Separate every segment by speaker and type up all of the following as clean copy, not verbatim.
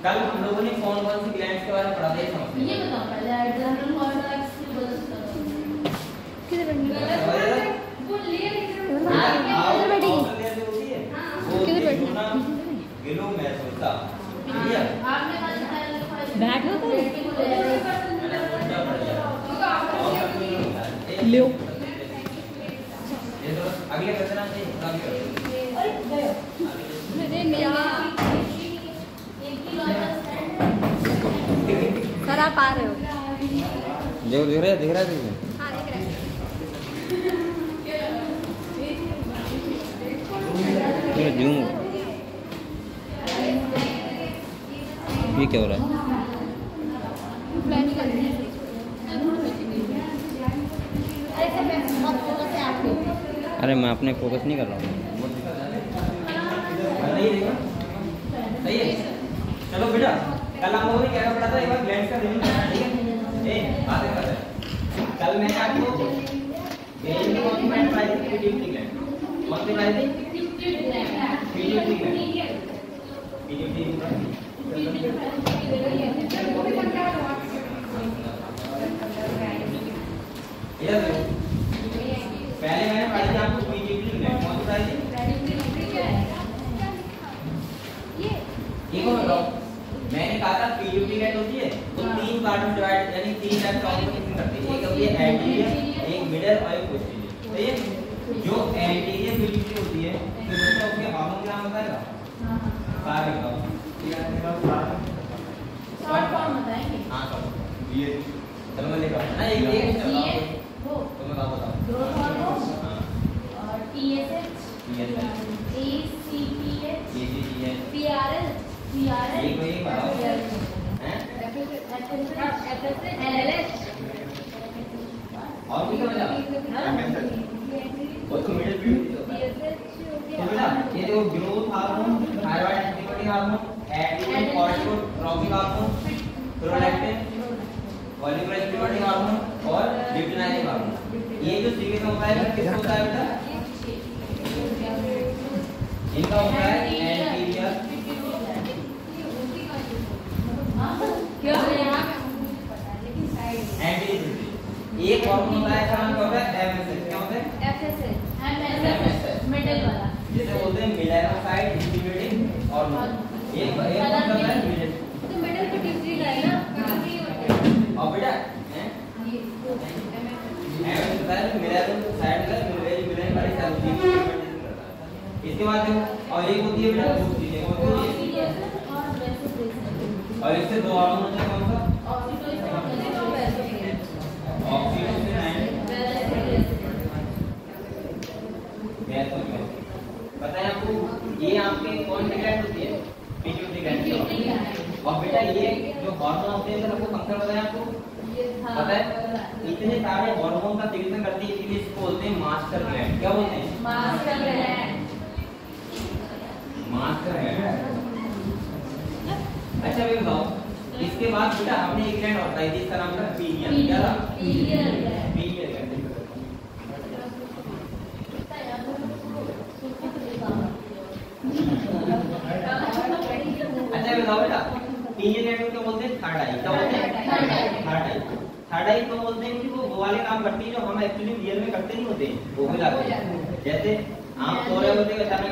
Speaker 1: कल हम लोगों ने कौन कौन सी ग्लैंड्स के बारे में पढ़ा था ये समझ
Speaker 2: ये बताओ पहले एड्रेनल कॉर्टेक्स की किधर वो ले किधर बैठी किधर बैठी
Speaker 1: गिलो मैसोसा
Speaker 2: आपने कल
Speaker 3: बैठ लो तो
Speaker 1: ले ये तो अगले क्वेश्चन आते हैं
Speaker 2: अरे गयो
Speaker 3: मेरे मियां सर आप आ रहे हो?
Speaker 1: दिख रहा है
Speaker 3: हाँ दिख रहा है।
Speaker 1: जूम ये क्या हो रहा है?
Speaker 3: प्लान कर रही है।
Speaker 1: अरे मैं अपने फोकस नहीं कर रहा हूँ। सही है चलो बेटा कल हम लोगों ने क्या पढ़ा था एक बार ग्लैंड्स का रिव्यू करना ठीक है ए बात कर रहे कल मैंने आपको ग्लैंड में कौन सी ग्लैंड पढ़ाई थी पिट्यूटरी ग्लैंड कौन सी पढ़ाई थी पिट्यूटरी ग्लैंड पिट्यूटरी पहले मैंने पढ़ाई थी आपको पिट्यूटरी ग्लैंड कौन सी पढ़ाई थी ये कौन बताओ मैंने कहा था पिट्यूटरी ग्लैंड होती है तो तीन पार्ट में डिवाइड यानी तीन टाइप का ऑर्गन करती है एक होती है एंटीरियर एक मिडल और एक पोस्टीरियर सही है जो एंटीरियर पिट्यूटरी होती है तो बच्चा उसके हार्मोन क्या बताएगा सारे बताओ
Speaker 2: शॉर्ट फॉर्म बताएंगे
Speaker 1: हां ये चलो मैं लिखा ना एक वो तो मैं बताओ
Speaker 2: ग्रोथ हार्मोन
Speaker 1: हां
Speaker 2: और TSH ACTH PRL
Speaker 1: एक बताओ हैं
Speaker 2: LLH
Speaker 1: और भी समझा वो तो मिडिल पिट्यूटरी होता है तो बेटा ये देखो growth hormone thyroid stimulating hormone adrenal corticotropic hormone prolactin follicular stimulating hormone और ल्यूटिनाइजिंग हार्मोन ये जो सीक्वेंस होता है किसका होता है बेटा इनका होता है एंटीरियर
Speaker 2: क्या यहां
Speaker 1: एंटीरियर एक हार्मोन होता है इसका नाम क्या होता है एमएसएच क्या होता है
Speaker 2: FSH MSH मिडिल वाला
Speaker 1: जिसे बोलते हैं मेलानोसाइट स्टिमुलेटिंग हार्मोन एक होता है मिडिल
Speaker 2: तो मिडिल पिट्यूटरी का है ना
Speaker 1: और बेटा हैं एमएसएच मेलानोसाइट का मिडिल वाली सेल इसके बाद और एक होती है बेटा पोस्टीरियर और इससे दो हार्मोन होते हैं कौन सा ऑक्सीटोसिन एंड वैसोप्रेसिन पता है आपको ये आपके कौन सी ग्लैंड होती है पिट्यूटरी ग्लैंड और बेटा ये जो हार्मोन होते हैं आपको फंक्शन पता है आपको पता है इतने सारे हार्मोन का सिक्रेशन करती है इसलिए इसको बोलते हैं मास्टर ग्लैंड क्या बोलते हैं
Speaker 2: मास्टर ग्लैंड
Speaker 1: मास्टर ग्लैंड अच्छा ये बताओ इसके बाद बेटा हमने एक ग्लैंड होता है जिसका नाम है पीनियल। क्या था?
Speaker 2: Pineal
Speaker 1: pineal. अच्छा बताओ बेटा पीनियल ग्लैंड को क्या बोलते हैं? थर्ड आई। क्या बोलते हैं? थर्ड आई। थर्ड आई तो बोलते हैं कि वो वाले काम करती है जो हम एक्चुअली रियल में करते नहीं होते, वो भी लाते हैं। जैसे आप सो रहे होते हैं अचानक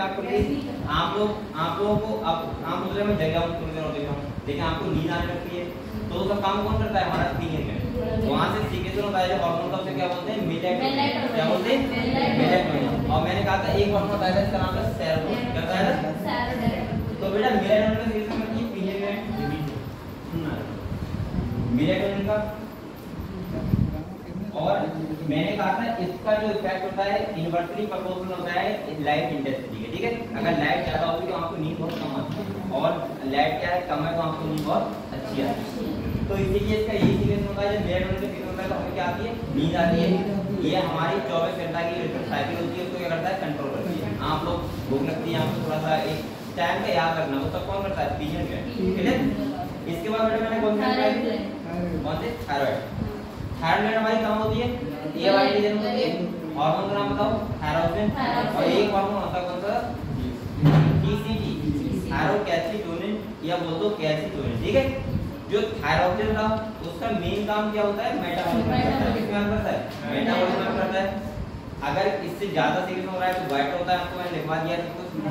Speaker 1: आपको आप लोगों को आप दूसरे में जग जाओ थोड़ी देर होते हो, लेकिन आपको नींद आने लगती है तो उसका काम कौन करता है? हमारा पीनियल ग्लैंड। वहां से सीक्रेशन होता है जो हार्मोन का, उसे क्या बोलते हैं? मेलेटोनिन। क्या बोलते हैं? मेलेटोनिन। और मैंने कहा था एक हार्मोन होता है इसका नाम है सेरोटोनिन। क्या होता है? सेरोटोनिन। तो बेटा मेलेटोनिन का सीक्रेशन मतलब ये पीनियल ग्लैंड सुनना मेलेटोनिन का। और मैंने कहा था इसका जो इफेक्ट होता है इनवर्सली प्रोपोर्शनल होता है लाइट इंटेंसिटी के। ठीक है, अगर लाइट ज्यादा होगी तो आपको नींद बहुत कम आती है और लाइट क्या है कम है तो आपको नींद बहुत अच्छी आती है। तो इसीलिए इसका यही सीक्रेशन होता है जब मेलेटोनिन का सीक्रेशन होता है तो हमें क्या आती है? नींद आती है। ये हमारी 24 घंटा की रिदम साइकिल होती है, उसको क्या करता है? कंट्रोल करती है। आप लोग भूख लगती है आपको थोड़ा सा एक टाइम का याद रखना, वो सब कौन करता है? Pineal gland. ठीक है, इसके बाद बेटा मैंने कौन सा कौन से? थायराइड। थायराइड ग्लैंड हमारी कहाँ होती है? ये वाली रीजन में होती है। हार्मोन का नाम बताओ? थायरोसिन। और एक हार्मोन होता है कौन सा? टीसीटी, थायरोकैल्सिटोनिन या बोल दो कैल्सिटोनिन। ठीक है, जो थायरोसिन था उसका मेन काम क्या होता है? मेटाबॉलिज्म करता है। मेटाबॉलिज्म करता है। अगर इससे ज्यादा सीक्रेशन हो रहा है तो व्हाइट होता है, आपको मैंने लिखवा दिया था।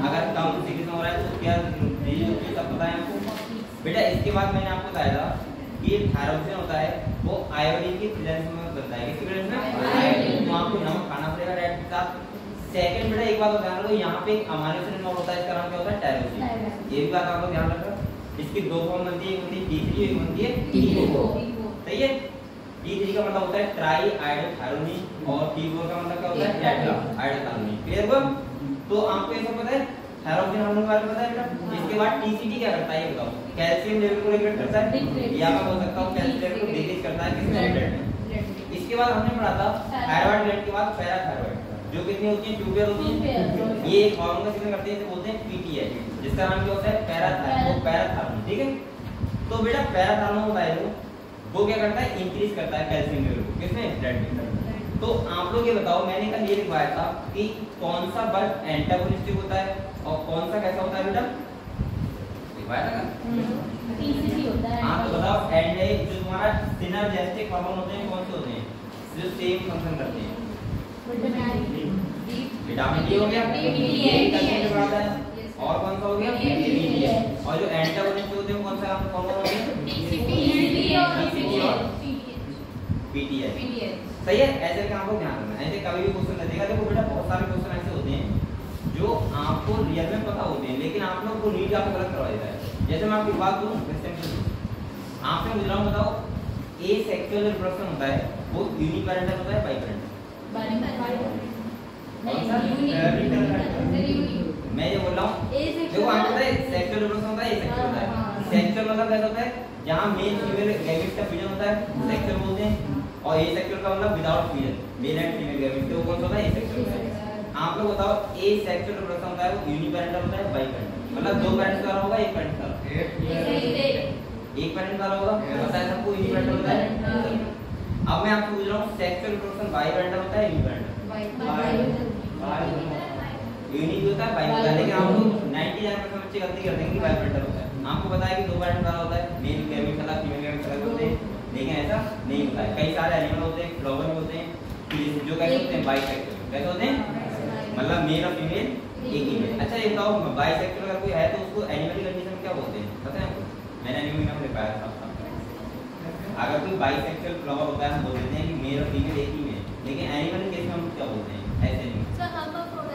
Speaker 1: अगर कम सीक्रेशन हो रहा है तो क्या रिलीज होती है, सब पता है आपको। बेटा इसके बाद मैंने आपको बताया था ये थायरोसिन होता है वो आयोडीन की प्रेजेंस में बनता है। किसकी प्रेजेंस में? आयोडीन। तो आपको नमक खाना पड़ेगा डाइट के साथ। सेकंड बेटा एक बात ध्यान रखो, यहाँ पे एक अमीनो एसिड इन्वॉल्व होता है, इसका नाम क्या होता है? टायरोसिन। ये भी बात आपको ध्यान रखना। इसकी दो फॉर्म बनती है, एक होती है T3 एक होती है T4। सही है, T3 का मतलब होता है ट्राई आयोडोथायोनिन और T4 का मतलब क्या होता है? टेट्रा आयोडोथायोनिन। क्लियर हुआ? तो आपको ये सब पता है, थायरोसिन हार्मोन के बारे में पता है बेटा। इसके बाद टीसीटी क्या करता है ये बताओ? कैल्शियम लेवल को रेगुलेट करता है, या मैं बोल सकता हूं कैल्शियम लेवल को डिक्रीज करता है किसमें? ब्लड में। इसके बाद हमने पढ़ा था थायराइड ग्लैंड के बाद पैराथायराइड, जो कितनी होती है? 2 पेयर होती है। ये एक हार्मोन का सिग्नल करते हैं, इसे बोलते हैं पीटीएच, जिसका नाम क्या होता है? पैराथायराइड। ठीक है, तो बेटा पैराथायराइड होता है वो क्या करता है? इंक्रीज करता है कैल्शियम लेवल को किसमें? ब्लड में। तो आप लोग ये बताओ, मैंने कल ये लिखवाया था कि कौन सा बल एंटागोनिस्टिक होता है और कौन सा कैसा होता है बेटा? लिखवाया था ना?
Speaker 2: टीसीटी होता है।
Speaker 1: हां तो बताओ एंड जो तुम्हारा सिनर्जेस्टिक हार्मोन होते हैं कौन से होते हैं? जो सेम फंक्शन करते हैं। विटामिन डी हो गया, और कौन सा हो गया? पीटीएच। और जो एंटागोनिस्ट होते हैं कौन सा कौन होते हैं?
Speaker 2: टीसीटी और
Speaker 1: पीटीएच। सही है, ऐसे का आपको ध्यान रखना है। ऐसे कभी भी क्वेश्चन नहीं देगा। देखो बेटा बहुत सारे क्वेश्चन ऐसे होते हैं जो आपको रियल में पता होते हैं लेकिन आप लोग को नीट आपको गलत करवा देता है। जैसे मैं आपकी बात करूं आपसे पूछ रहा हूं, बताओ ए सेक्सुअल रिप्रोडक्शन होता है वो यूनिपेरेंटल होता है बाइपेरेंटल? मैं ये बोल रहा हूं देखो आपको पता है सेक्सुअल रिप्रोडक्शन होता है, ए सेक्सुअल होता है। सेक्सुअल मतलब कैसा होता है? जहां मेल फीमेल गैमेट्स का फ्यूजन होता है सेक्सुअल बोलते हैं, और ए सेक्सुअल का मतलब without fusion male and female gametes, तो कौन सा होता है? ए सेक्सुअल होता है। आप लोग बताओ ए सेक्सुअल रिप्रोडक्शन होता है वो यूनिपेरेंटल होता है बाइपेरेंटल? मतलब दो पेरेंट्स द्वारा होगा, एक पेरेंट्स द्वारा? एक पेरेंट द्वारा होगा, पता है सबको यूनिपेरेंटल होता है। अब मैं आपको पूछ रहा हूं सेक्सुअल रिप्रोडक्शन बाइपेरेंटल होता है यूनिपेरेंटल? यूनिक होता है, बाइ होता है। लेकिन आप लोग 99% बच्चे गलती करते हैं कि बाइपेरेंटल होता है। आपको पता है कि दो पेरेंट द्वारा होता है, मेल गैमेट अलग फीमेल गैमेट अलग होते हैं, लेकिन ऐसा नहीं होता है। कई सारे एनिमल होते हैं, फ्लावर में होते हैं जो कैसे होते हैं? बाइसेक्सुअल। कैसे होते हैं? मतलब मेल और फीमेल एक ही में। अच्छा ये बताओ बाइसेक्सुअल अगर कोई है तो उसको एनिमल कंडीशन में क्या बोलते हैं? पता है आपको? मैंने एनिमल नाम लिखा था। अगर कोई बाइसेक्सुअल फ्लावर होता है हम बोल देते हैं कि मेल और फीमेल एक ही में, लेकिन एनिमल केस में हम क्या बोलते हैं? ऐसे नहीं,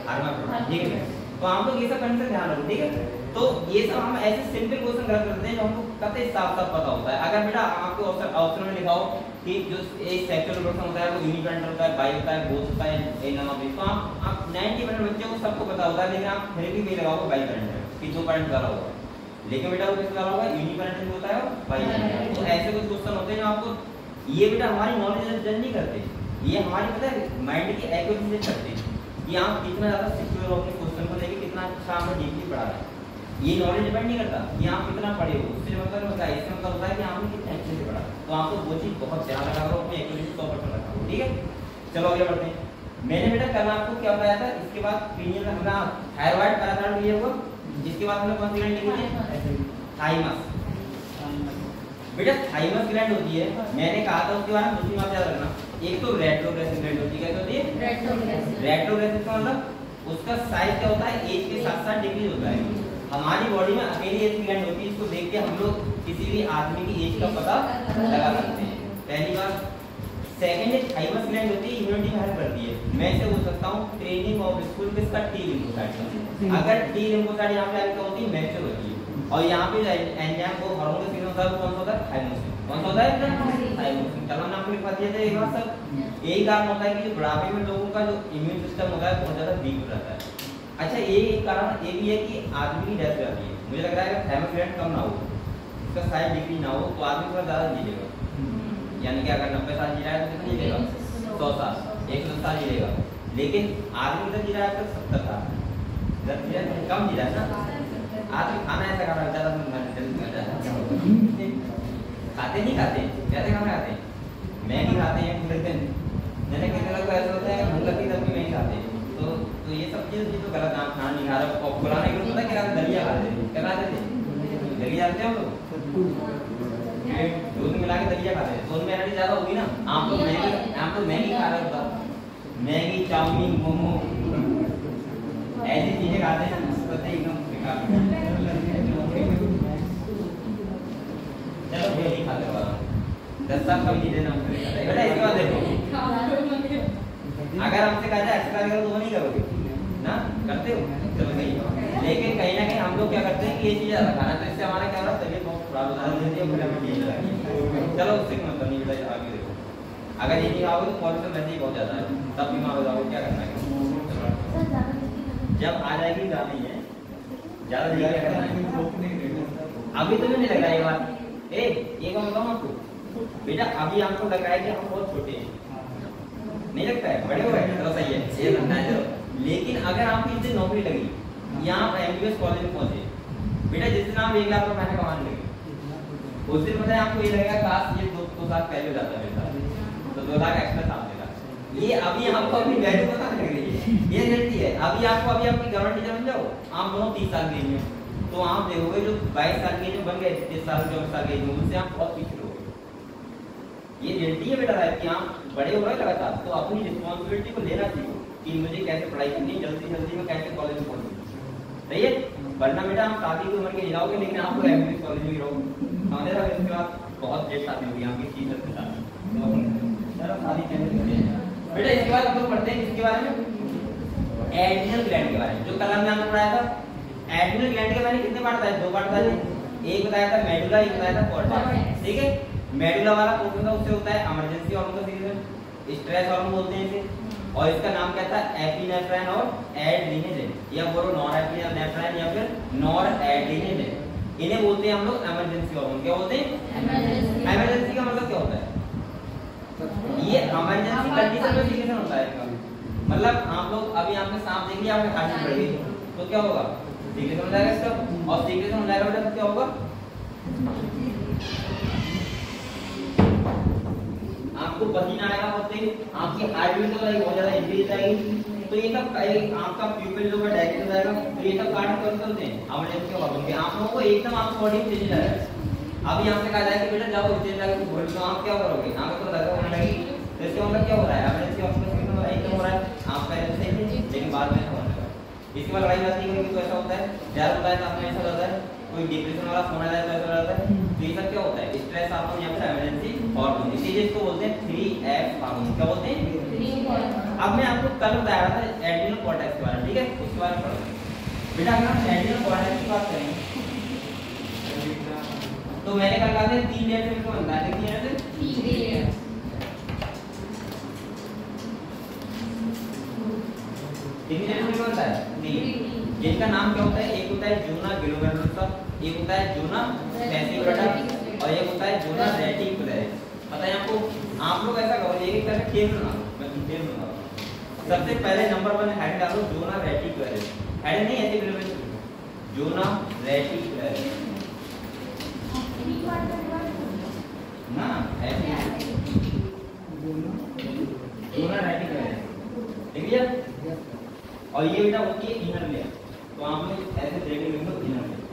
Speaker 1: हर्माफ्रोडाइट। ठीक है, तो आप लोग ये सब कंसेप्ट ध्यान रखो। ठीक है, तो ये सब हम ऐसे सिंपल क्वेश्चन गलत करते हैं जो हमको कतई साफ-साफ पता होता है। अगर बेटा आपको ऑप्शन में लिखा हो कि जो एक सेक्सुअल रिप्रोडक्शन होता है वो यूनिपेरेंटल होता है, बाइ होता है, बोथ होता है, ए नॉन ऑफ, तो आप 90% बच्चों को सबको पता होता है, लेकिन आप फिर भी लगाओगे बाइपेरेंटल कि दो पेरेंट द्वारा होगा, लेकिन बेटा वो किस द्वारा होगा? यूनिपेरेंटल होता है और बाइपेरेंटल। तो ऐसे कुछ क्वेश्चन होते हैं जो आपको ये बेटा हमारी नॉलेज जज नहीं करते, ये हमारी पता है माइंड की एक्यूरेसी चेक करते हैं कि आप कितना ज्यादा सिक्योर हो अपने क्वेश्चन को लेके, कितना अच्छा हमें डीपली पढ़ा रहे हैं। ये नॉलेज डिपेंड नहीं करता कि आप कितना पढ़े हो, उससे मतलब होता है, इससे मतलब होता है कि आपने कितने अच्छे से पढ़ा। तो आपको वो चीज़ बहुत ध्यान रखा करो, अपनी एक्यूरेसी 100% रखा करो, ठीक है। चलो आगे बढ़ते हैं। मैंने बेटा कल आपको क्या बताया था, इसके बाद क्रीनियल में हमने थायराइड पैराथायराइड लिए हुआ, जिसके बाद हमने कौन सी ग्लैंड लिखी थी, थाइमस। बेटा थाइमस ग्लैंड होती है, मैंने कहा था उसके बारे में दूसरी बात याद रखना, एक तो रेट्रोग्रेसिव ग्लैंड होती है, क्या होती है रेट्रोग्रेसिव का मतलब उसका साइज क्या होता है, एज के साथ साथ डिक्रीज होता है। हमारी बॉडी में अकेली एज ग्लैंड होती है, इसको देख के हम लोग किसी भी आदमी की एज का पता लगा सकते हैं, पहली बात। सेकंड एक थाइमस ग्लैंड होती है, इम्यूनिटी में हेल्प करती है। मैं इसे बोल सकता हूँ ट्रेनिंग ऑफ स्कूल किसका, टी लिम्फोसाइट। अगर टी लिम्फोसाइट यहाँ पे क्या होती है, मैच्योर होती है, और यहाँ पे एंजाइम को हार्मोन के सिग्नल होता है, कौन सा होता है, थाइमोसिन। कौन सा होता है, थाइमोसिन। चलो हमने आपको लिखवा दिया था एक बार सब। यही कारण होता है कि जो बुढ़ापे में लोगों का जो इम्यून सिस्टम होता है बहुत ज्यादा वीक हो जाता है। अच्छा ये एक कारण ये भी है कि आदमी की डेथ हो जाती है। मुझे लग रहा है कि थाइमस ग्लैंड कम ना हो, इसका साइज डिक्रीज ना हो, तो आदमी थोड़ा ज्यादा जीलेगा। यानी कि अगर 90 साल जी रहा है तो कितना जीलेगा, 100 साल, 110 साल जीलेगा। लेकिन आदमी कितना जी रहा है, 70 साल, कम जी रहा है ना। आदमी खाना ऐसा खा रहा है, खाते नहीं खाते, कैसे खाना खाते हैं, मैगी खाते हैं पूरे दिन। मैंने कितने लोग ऐसा होता है भूख लगती तब भी मैगी खाते हैं। तो ये सब चीज़ तो गलत, आप खाना नहीं खा रहे। पुराने लोग पता क्या दलिया खाते थे, क्या खाते थे, दलिया खाते हैं हम लोग, दूध मिला के दलिया खाते हैं, तो उनमें एनर्जी ज़्यादा होगी ना। आप तो मैगी खा रहे हो, मैगी चाउमीन मोमो ऐसी चीज़ें खाते हैं एकदम बेकार। चलो ये नहीं खाते वाला 10 साल कभी नहीं देना बेटा। इसके बाद देखो, अगर हमसे कहा जाए एक्सरसाइज करो तो वो नहीं करोगे ना, करते हो, चलो सही है। लेकिन कहीं ना कहीं हम लोग क्या करते हैं कि ये चीज़ ज़्यादा खाना, तो इससे हमारा क्या हो रहा है, तबीयत बहुत खराब हो जाती है, फिर हमें नींद लगती है। चलो उससे मतलब नहीं बेटा, आगे देखो, अगर ये नहीं खाओगे तो पॉल्यूशन वैसे ही बहुत ज़्यादा है, तब बीमार हो जाओगे, क्या करना है, जब आ जाएगी जानी है, ज़्यादा क्या करना है। अभी तो नहीं लग रहा है ये बात, ये कौन बताऊँ आपको बेटा, अभी आपको लग रहा है कि हम बहुत छोटे हैं, नहीं लगता है, बड़े हो गए, चलो सही है, ये बनना है चलो। लेकिन अगर आपकी इतनी नौकरी लगी, यहाँ पर एमबीबीएस कॉलेज में पहुंचे बेटा, जिस दिन आप 1 लाख रुपए महीने कमाने लगे, उस दिन पता है आपको ये लगेगा काश ये 2 साल पहले हो जाता मेरे साथ, तो 2 लाख एक्स्ट्रा साल देगा। ये अभी आपको अपनी वैल्यू पता लग रही है, ये रियलिटी है। अभी आपको अभी अपनी गवर्नमेंट टीचर बन जाओ, आप दोनों 30 साल के लिए, तो आप देखोगे जो 22 साल के जो बन गए, 30 साल 24 साल के, उनसे आप बहुत पीछे रहोगे। ये रियलिटी है बेटा लाइफ की, आप बड़े हो रहे लगातार, तो अपनी रिस्पॉन्सिबिलिटी को लेना सीखो कि मुझे कैसे पढ़ाई करनी है, जल्दी जल्दी में कैसे कॉलेज में पहुंचूं, सही है। वरना बेटा आप शादी की उम्र के जाओगे, लेकिन आप एमबीबीएस कॉलेज में रहोगे, हमारे साथ इसके बाद बहुत लेट शादी होगी आपकी टीचर के साथ, चलो शादी कैसे करते हैं बेटा। इसके बाद हम लोग पढ़ते हैं इसके बारे में, एड्रिनल ग्लैंड के बारे में, जो कल हमने आपको पढ़ाया था। एड्रिनल ग्लैंड के बारे में कितने पार्ट बताए, 2 पार्ट बताए थे, एक बताया था मेडुला, एक बताया था कॉर्टेक्स, ठीक है। मेडुला वाला पोर्शन था, उससे होता है इमरजेंसी हार्मोन का सीक्रेशन, स्ट्रेस हार्मोन बोलते हैं इसे, और इसका नाम क्या था, एपिनेफ्राइन और एड्रेनालिन, या बोलो नॉरएपिनेफ्राइन या फिर नॉरएड्रेनालिन, इन्हें बोलते हैं हम लोग इमरजेंसी हार्मोन। क्या बोलते हैं, इमरजेंसी का मतलब क्या होता है, ये इमरजेंसी कंडीशन में सीक्रेशन होता है इसका मतलब। आप लोग अभी आपने सांप देख लिया, आपने खांसी पड़ गई, तो क्या होगा, सीक्रेशन हो जाएगा इसका, और सीक्रेशन हो जाएगा बेटा तो क्या होगा, आपको पसीना आएगा, आपकी हार्ट बीट बहुत ज्यादा इंक्रीज आएगी, तो ये सब आपका प्यूपिल जो है डायरेक्ट हो जाएगा, तो ये सब कारण कौन से होते हैं, इमरजेंसी हार्मोन के। आप लोगों को एकदम आपकी बॉडी में चेंज आएगा। अभी यहाँ से कहा जाए कि बेटा जाओ चेंज आएगा, तो आप क्या करोगे, आपको तो लगा होने लगी, तो इसका मतलब क्या हो रहा है, इमरजेंसी हार्मोन एकदम हो रहा है, आप पहले से ही, लेकिन बाद में होने लगा। इसके बाद लड़ाई बात नहीं तो ऐसा होता है, ज्यादा होता है तो आपको ऐसा होता है, कोई डिप्रेशन वाला फोन आ जाए तो ऐसा होता है, तो ये सब क्या होता है, स्ट्रेस हार्मोन या फिर इमरजेंसी हार्मोन, इसीलिए इसको बोलते हैं 3F हार्मोन। क्या बोलते हैं, अब मैं आपको कल बताया था एड्रिनल कॉर्टेक्स के बारे में, ठीक है, उसके बारे में पढ़ो बेटा। अगर हम एड्रिनल कॉर्टेक्स की बात करें तो मैंने कल कहा था 3 लेयर से मिलकर बनता है, कितनी लेयर से, 3 लेयर, कितनी लेयर से मिलकर बनता है, 3, जिनका नाम क्या होता है, एक होता है जूना ग्लोमेरुलस, एक होता है जूना फैसिकुलटा, और एक होता है जूना रेटिकुलरिस। पता है आपको, आप लोग ऐसा करो, एक एक करके टेबल बना लो, मैं टेबल बना रहा हूं। सबसे पहले नंबर 1 हेड डालो जूना रेटिकुलरिस, हेड नहीं ऐसे ग्लोमेरुलस, जोना रेटिकुलर ना ऐसे जोना रेटिकुलर ठीक है। और ये बेटा होती है इनर लेयर, तो आप लोग ऐसे देख लेंगे इनर लेयर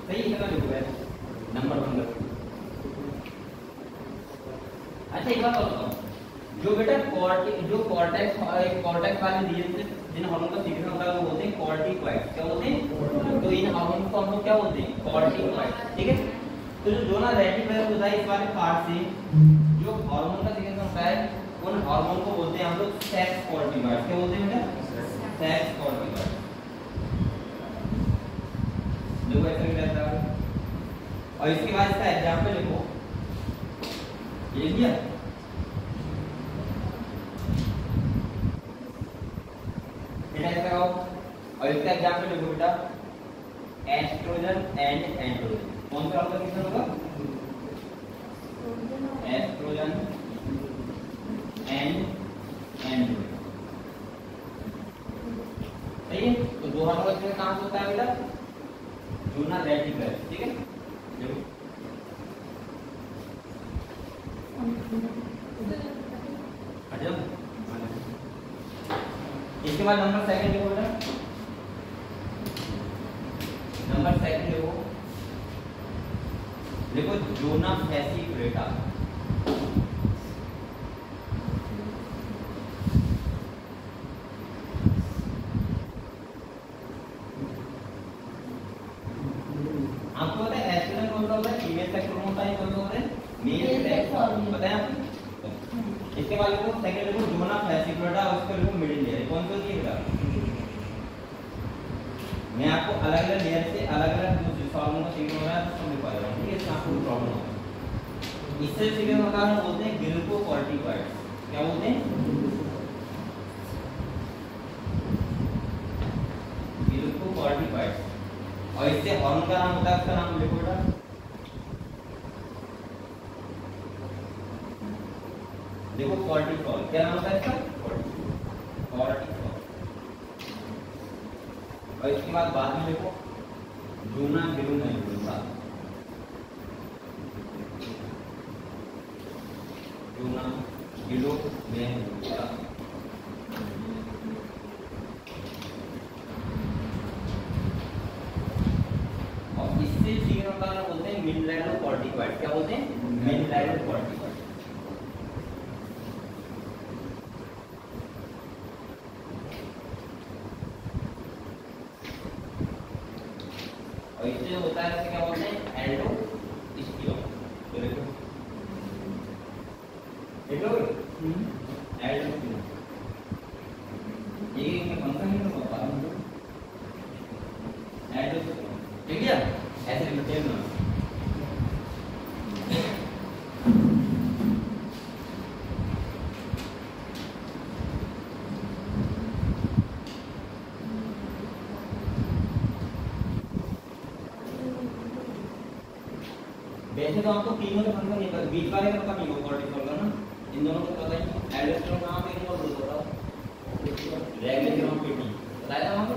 Speaker 1: सही इतना लिखो है नंबर 1 का। अच्छा एक बात बताओ, जो बेटा कॉर्टेक्स वाले रीजन से जिन हार्मोन का सीक्रेशन होता है वो होते हैं कॉर्टिकॉइड। क्या होते हैं? तो इन हार्मोन को हम लोग क्या बोलते हैं? कॉर्टिकॉइड। ठीक है। तो जो जोना रेटिकुलर होता है इस वाले पार्ट से जो हार्मोन का सीक्रेशन होता है उन हार्मोन को बोलते हैं हम लोग सेक्स कॉर्टिकॉइड। क्या बोलते हैं बेटा? Sex corticoid. देखो ऐसे भी रहता है। और इसके बाद इसका एग्जांपल लिखो, ये लिख दिया। और इसका एग्जांपल लिखो बेटा, एस्ट्रोजन एंड एंड्रोजन। कौन सा आपका किसमें होगा? Estrogen and androgen. सही है। तो दो हार्मोन का काम होता है बेटा जोना रेटिकुलर। ठीक है। देखो अच्छा, इसके बाद नंबर 2 लिखो बेटा, नंबर 2 लिखो जोना फैसिकुलेटा। आपको पता है एस्ट्रोजन कौन सा होता है? फीमेल सेक्स हार्मोन होता है। कौन सा होता है? Male sex hormone. पता है आपको? इसके बाद लिखो सेकंड लिखो जोना फैसिकुलेटा, उसको लिखो मिडिल लेयर। कौन सी होती है बेटा? मैं आपको अलग-अलग लेयर से अलग-अलग जो हार्मोन का सिग्नल हो रहा है उसको लिखवा रहा हूं। ठीक है। इसमें आपको प्रॉब्लम होगा। इससे सिग्नल होता है बोलते हैं ग्लूकोकॉर्टिकॉइड। क्या बोलते हैं? ग्लूकोकॉर्टिकॉइड। और इससे हार्मोन का नाम होता है, उसका नाम लिखो बेटा, देखो कॉर्टिसोल। क्या नाम होता है इसका? कॉर्टिसोल। और इसके बाद में लिखो जोना गिलोमेरुला। जोना गिलोमेरुला। और इससे सीक्रेट होता है बोलते हैं मिनरलोकॉर्टिकॉइड। क्या बोलते हैं? मिनरलोकॉर्टिकॉइड। और इससे होता है क्या बोलते हैं? एल्डोस्टेरोन। तो देखो एल्डोस्टेरोन ये फंक्शन है तो बता दूं। एल्डोस्टेरोन ठीक है। ऐसे लिखते हैं। वैसे तो आपको तीनों का फंक्शन नहीं पता, बीच वाले का पता नहीं होगा कॉर्टिसोल का ना, इन दोनों को पता ही। एल्डोस्टेरोन कहां पे इन्वॉल्व होता है? रेगुलेशन ऑफ पीटी बताया था हमको।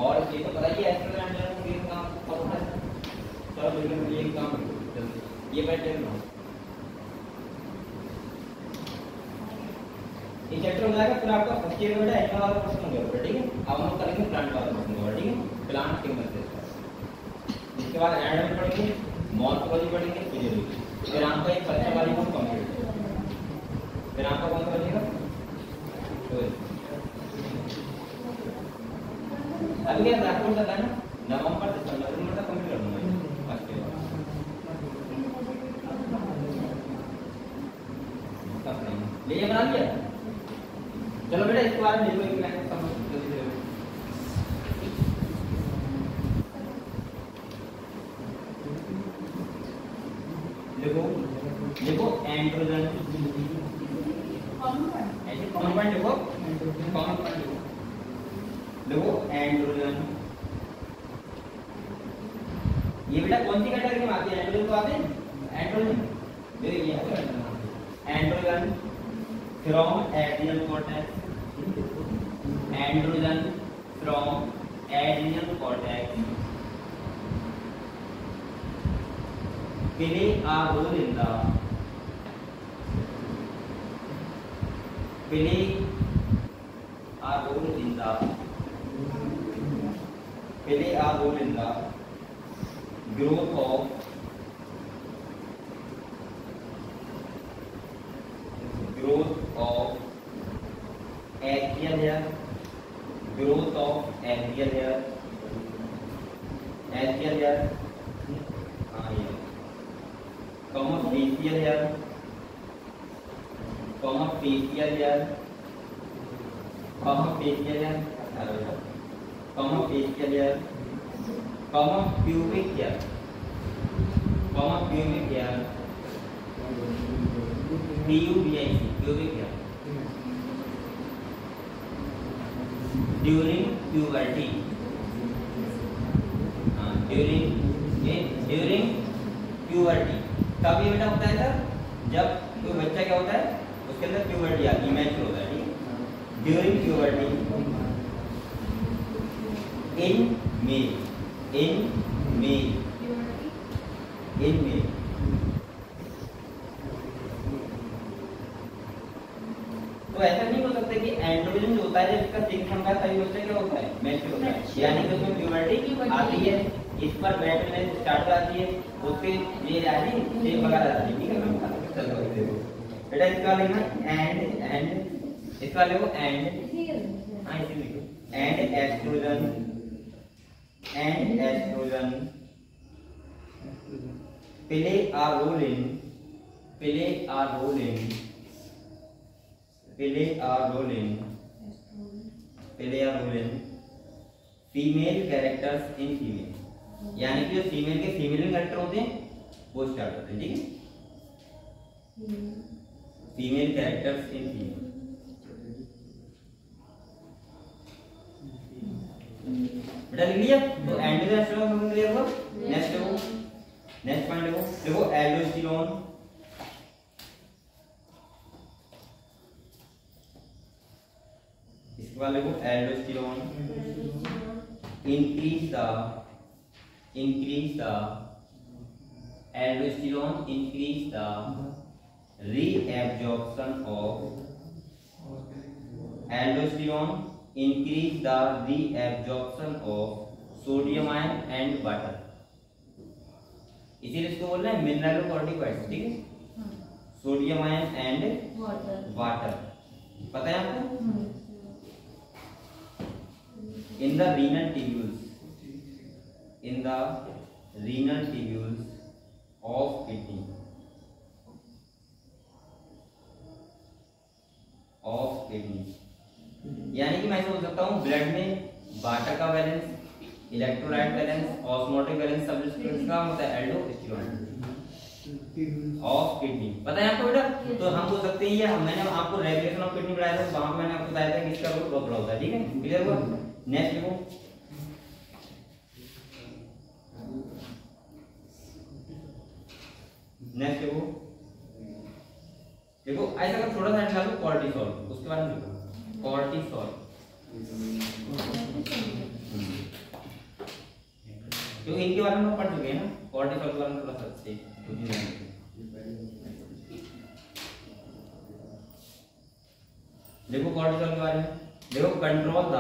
Speaker 1: और ये तो पता ही है एस्ट्रोजन एंड्रोजन के काम कब होता है। चलो बिल्कुल ये काम जल्दी ये बैठ जाओ। ये चैप्टर हो जाएगा फिर आपका फर्स्ट ईयर में एनिमल वाला क्वेश्चन हो गया। ठीक है। अब हम लोग करेंगे प्लांट वाला क्वेश्चन होगा। ठीक है। प्लांट के मतलब इसके बाद एनाटॉमी पढ़ेंगे, मॉर्फोलॉजी पढ़ेंगे, फिजियोलॉजी। फिर आपका एक बच्चा वाली को कंप्लीट। फिर आपका कौन सा बचेगा? अभी क्या रैपोर्ट चल रहा है ना, नवंबर दिसंबर तक कंप्लीट कर दूंगा फर्स्ट ईयर। ले ये बना लिया। चलो बेटा इसके बारे में लिखो एक लाइन समझ जल्दी से। देखो एंड्रोजन ऐसे कॉम्पाउंड लिखो, कॉम्पाउंड देखो एंड्रोजन। ये बेटा कौन सी कैटेगरी में आती है? एंड्रोजन तो आते हैं एंड्रोजन। देखिए ये androgen from adrenal cortex. androgen from adrenal cortex play a role in the play a role in the play a role in the growth of axial hair, growth of axial hair, हाँ ये, facial hair, facial hair, pubic hair, pubic hair, PUBIC, pubic hair. During puberty, during puberty, कब ये बेटा होता है sir? जब कोई बच्चा क्या होता है उसके अंदर प्यूबर्टी आती है, मैच्योर होता है, ठीक है? During puberty, in male. तो ऐसा नहीं हो सकता कि एंड्रोजन जो होता है जब इसका सिक्स मंथ का तभी बच्चा क्या होता है, मैच्योर होता है, यानी कि उसमें प्यूबर्टी आती है, इस पर बैठने स्टार्ट आती है, उसके ये आती है, शेप वगैरह आती है, ठीक है? बेटा इसका लेना एंड इसका लिखो एंड, हाँ इसे लिखो and estrogen play a role in female characters in female, यानी कि जो फीमेल के फीमेल कैरेक्टर होते हैं वो स्टार्ट होते हैं, ठीक है? फीमेल कैरेक्टर्स इन फीमेल, बेटा लिख लिया? तो एंड्रोजन एस्ट्रोजन क्लियर हुआ? नेक्स्ट पॉइंट देखो एल्डोस्टेरोन, इसके बाद देखो aldosterone increase the reabsorption of sodium ion and water, इसीलिए इसको बोल रहे हैं मिनरलोकॉर्टिकॉइड्स, ठीक है? सोडियम आयन एंड वाटर, पता है आपको? in the renal tubules of kidney यानी कि मैं सोच सकता हूँ ब्लड में वाटर का balance, electrolyte balance, osmotic balance सब इसका होता है एल्डोस्टेरोन ऑफ किडनी, पता है आपको बेटा? तो हम बोल सकते हैं ये मैंने आपको रेगुलेशन ऑफ किडनी पढ़ाया था, वहां पे मैंने आपको बताया था कि इसका रोल बहुत बड़ा होता है, ठीक है? क्लियर हुआ? नेक्स्ट लिखो देखो ऐसा कर थोड़ा सा निकालो कॉर्टिसोल, उसके बारे में लिखो कॉर्टिसोल, क्योंकि इनके बारे में पढ़ चुके हैं ना, कॉर्टिसोल के बारे में थोड़ा सा अच्छे देखो कॉर्टिसोल के बारे में देखो control the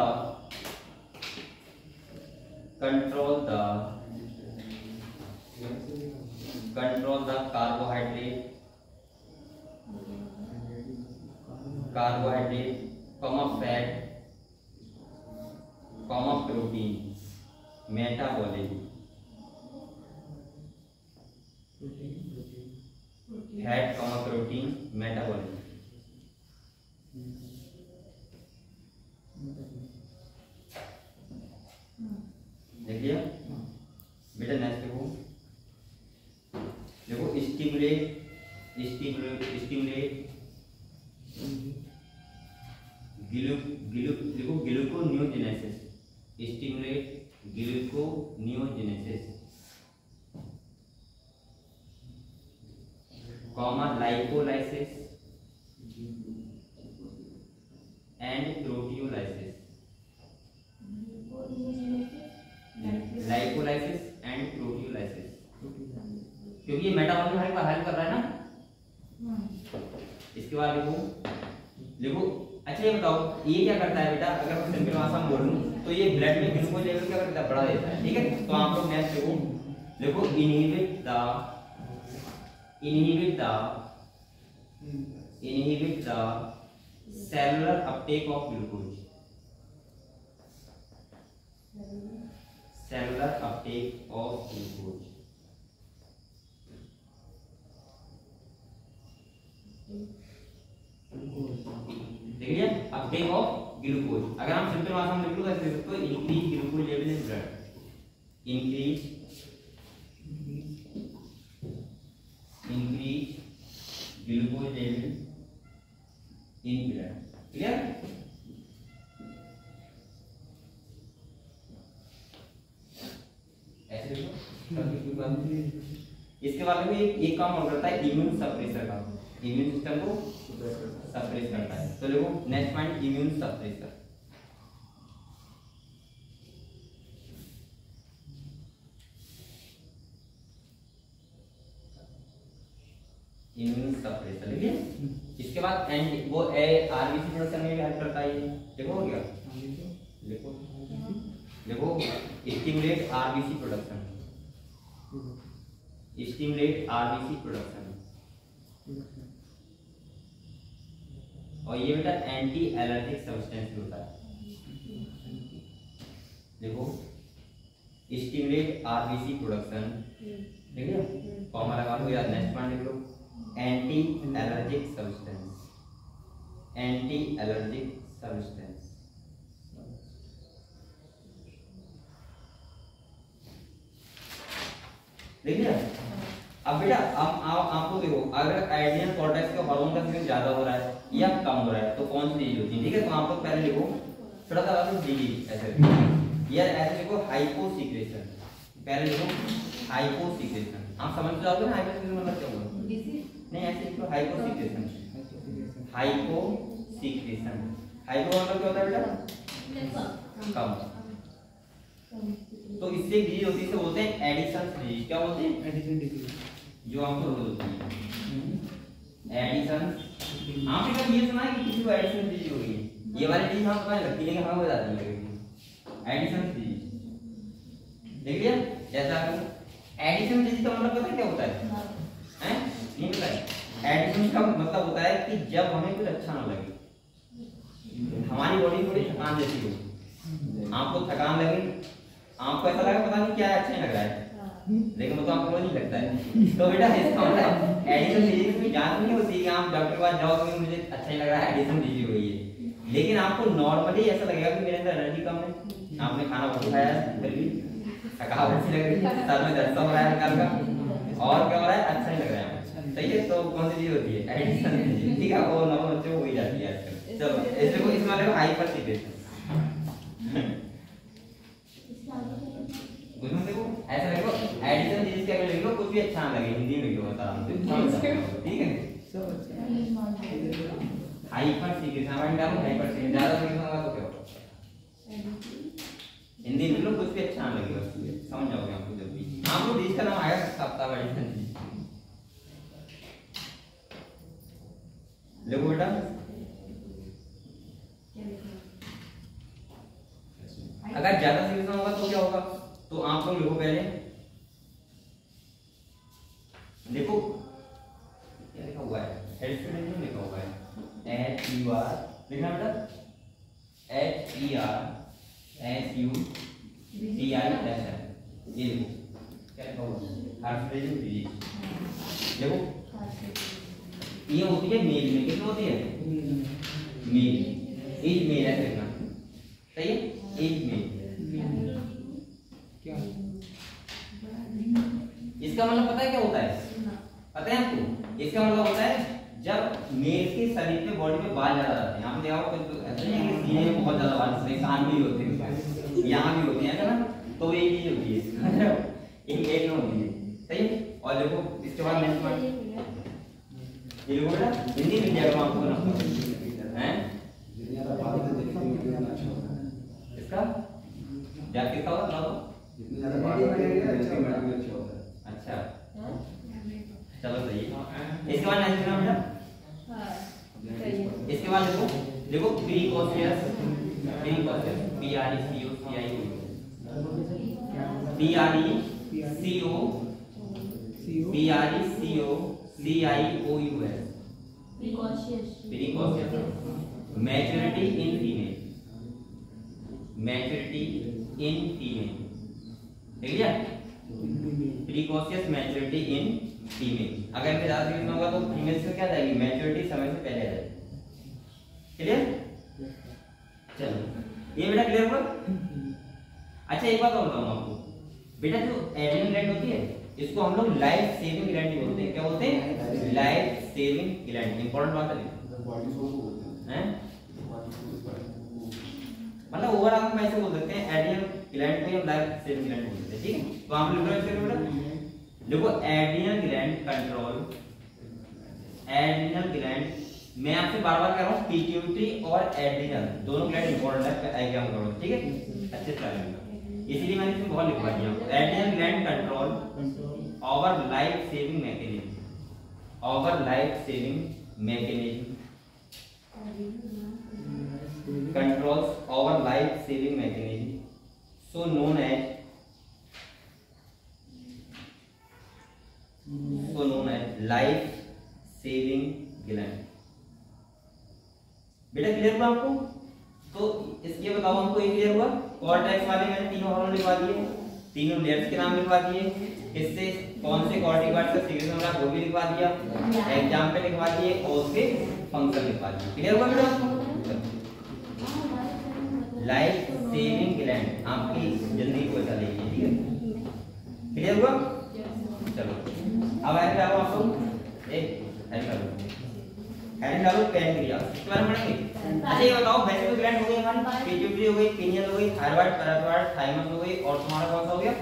Speaker 1: carbohydrate, fat, protein, metabolism, fat, protein, metabolism. देख लिया बेटा? नेक्स्ट देखो stimulate gluconeogenesis, stimulate gluconeogenesis, lipolysis and proteolysis, इसके बाद लिखो अच्छा ये बताओ ये क्या करता है बेटा, अगर मैं सिंपल भाषा में बोलूं तो ये ब्लड में ग्लूकोज लेवल क्या करता है, बढ़ा देता है। ठीक है, तो आप लोग नेक्स्ट लिखो inhibit the cellular Uptake of glucose, cellular Uptake of glucose. देखिए अपटेक ऑफ ग्लूकोज, अगर हम सिंपल भाषा में लिख लो ऐसे तो increase glucose level in blood, increase glucose level in blood. Clear, ऐसे लिखो। इसके बाद में एक काम और करता है इम्यून सप्रेसर का, इम्यून सिस्टम को सप्रेस करता है। तो देखो next point immune suppressor. Immune suppressor लिखिए। इसके बाद एंड वो आरबीसी प्रोडक्शन में भी हेल्प करता है। देखो हो गया, देखो stimulate RBC production, stimulate RBC production. और ये बेटा एंटी एलर्जिक सब्सटेंस होता है। देखो स्टिमुलेट आरबीसी प्रोडक्शन, ठीक है, कॉमा लगा लो या नेक्स्ट पॉइंट लिख लो anti allergic substance, anti allergic substance. देखिए अब बेटा आपको देखो अगर एड्रिनल कॉर्टेक्स के हार्मोन का सिग्नल ज्यादा हो रहा है या कम हो रहा है तो कौन सी चीज होती है। ठीक है, तो आप लोग पहले लिखो थोड़ा सा डीडी ऐसे या ऐसे लिखो हाइपोसिक्रेशन, पहले लिखो हाइपोसिक्रेशन। आप समझ जाओगे ना हाइपोसिक्रेशन मतलब क्या होगा, नहीं ऐसे लिखो हाइपोसिक्रेशन, हाइपोसिक्रेशन। हाइपो मतलब क्या होता है बेटा, कम। तो इससे डिजीज होती है, बोलते हैं एडिशन डिजीज। क्या बोलते हैं, एडिशन डिजीज, जो आपको रोज होती है एडिशन। आपने कभी ये सुना है कि किसी को एडिशन डिजीज हो गई है, ये वाली डिजीज हम पता नहीं लगती लेकिन हमें हो जाती है एडिशन डिजीज। देखिए जैसा एडिशन डिजीज का मतलब पता है क्या होता है, हैं नहीं पता है। एडिशन का मतलब होता है कि जब हमें कुछ अच्छा ना लगे, हमारी बॉडी थोड़ी थकान जैसी हो, आपको थकान लगे, आपको ऐसा लगा पता नहीं क्या अच्छा नहीं लग रहा है, लेकिन वो तो आपको नहीं लगता है। तो बेटा इसका मतलब एडिशन डिजीज की जांच नहीं होती कि आप डॉक्टर के पास जाओगे मुझे अच्छा नहीं लग रहा है एडिशन डिजीज हुई है, लेकिन आपको नॉर्मली ऐसा लगेगा कि मेरे अंदर एनर्जी कम है, आपने खाना बहुत खाया फिर भी थकावट सी लग रही है, सर में दर्द हो रहा है हल्का हल्का और क्या हो रहा है अच्छा नहीं लग रहा है, सही है। तो कौन सी चीज होती है, एडिशन डिजीज। ठीक है, वो नॉर्मल बच्चों को हो ही जाती है आजकल। चलो इसको इसमें वाले हाइपरसिक्रेशन। उसमें देखो ऐसा देखो एडिशन डिजीज क्या लिख लो, कुछ भी अच्छा ना लगे हिंदी में लिखो बता रहा हूं, ठीक है। हाइपरसिक्रेशन हमारे डालो हाइपरसिक्रेशन, ज्यादा सिक्रेशन होगा तो क्या होगा, हिंदी में लो कुछ भी अच्छा ना लगे बस समझ जाओगे आप लोग। जब भी आप लोग डिजीज का नाम आएगा सप्ताह एडिशन लिखो बेटा। अगर ज्यादा सिक्रेशन होगा तो क्या होगा, तो आप लोग लिखो पहले, देखो क्या लिखा हुआ है, हेल्थ लिखा हुआ है HUR लिखना बेटा, HERSUCISN, ये लिखो क्या लिखा हुआ है, हार्ट डिजीज। देखो ये होती है मेल में, कितनी होती है मेल, एज मेल है लिखना, सही है एज मेल। क्या इसका मतलब पता है क्या होता है, पता है आपको, इसका मतलब होता है जब मेल के शरीर पे बॉडी पे बाल ज्यादा रहते हैं। आपने देखा होगा तो ऐसा नहीं है कि सीने में बहुत ज्यादा बाल होते हैं, कान में भी होते हैं, यहाँ भी होते हैं ना, तो ये चीज होती है एक एज में होती है, सही है। और देखो इसके बाद नेक्स्ट पॉइंट ये देखो बेटा हिंदी में जाएगा आपको ना हैं इसका जाके कितना होगा बता दो, जितनी ज्यादा बात होती है अच्छा होता है। अच्छा चलो सही है। इसके बाद नेक्स्ट नाम बेटा इसके बाद देखो precocious precocious maturity in female ठीक है प्रीकॉशियस मैच्योरिटी इन फीमेल अगर इनके ज्यादा सीरियस होगा तो फीमेल से क्या जाएगी मैच्योरिटी समय से पहले आ जाएगी क्लियर चलो ये बेटा क्लियर हुआ अच्छा एक बात और बताऊं आपको बेटा जो एड्रेनल ग्लैंड होती है इसको हम लोग लाइफ सेविंग ग्लैंड बोलते हैं क्या बोलते हैं लाइफ सेविंग ग्लैंड इंपॉर्टेंट बात है मतलब ओवरऑल हम ऐसे बोल सकते हैं एड्रिनल ग्लैंड को हम लाइफ सेविंग ग्लैंड बोलते हैं ठीक है तो हम लोग करेंगे बेटा देखो adrenal gland control adrenal gland मैं आपसे बार-बार कह रहा हूं पिट्यूटरी और एड्रिनल दोनों ग्लैंड इंपॉर्टेंट है एग्जाम करो ठीक है अच्छे से चलेगा इसलिए मैंने इसमें बहुत लिखवा दिया adrenal gland control our life saving mechanism controls our life saving mechanism so known as life saving gland बेटा क्लियर हुआ आपको तो इसके बताओ हमको ये क्लियर हुआ कॉर्टेक्स वाले मैंने तीनों हार्मोन लिखवा दिए तीनों लेयर्स के नाम लिखवा दिए इससे कौन से कॉर्टिकॉइड का सीक्रेशन हो रहा है वो भी लिखवा दिया एग्जाम पे लिखवा दिए और उसके फंक्शन लिखवा दिए क्लियर हुआ बेटा लाइफ सेविंग ग्लैंड आपकी जिंदगी को बचा लेगी ठीक है क्लियर हुआ चलो अब आगे आओ आप लोग एक हेडिंग डालो पैनक्रियास इसके बारे में पढ़ेंगे अच्छा ये बताओ वेसिकल ग्लैंड हो गई हमारी पिट्यूटरी हो गई पिनियल हो गई थायराइड पैराथायराइड थाइमस हो गई और तुम्हारा कौन सा हो गया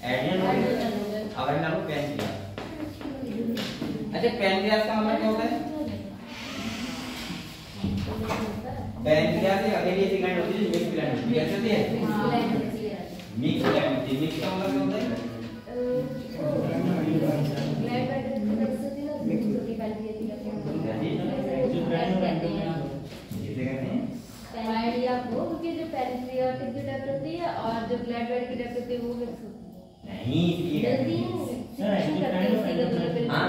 Speaker 1: एड्रिनल हो गया अब हेडिंग डालो पैनक्रियास अच्छा पैनक्रियास का मतलब क्या होता है पैनक्रियास एक अकेली ऐसी ग्लैंड होती है जो मिक्स ग्लैंड होती है कैसे होती है मिक्स ग्लैंड होती है मिक्स का मतलब क्या होता है
Speaker 2: ग्लैंड पैटर्न से ना छोटी पैनक्रियास पैनक्रिया को क्योंकि जो पैनक्रियाटिक जो डक्ट होती है और जो ग्लैंड की डक्ट होती है वो मिक्स होती है
Speaker 1: नहीं जल्दी हां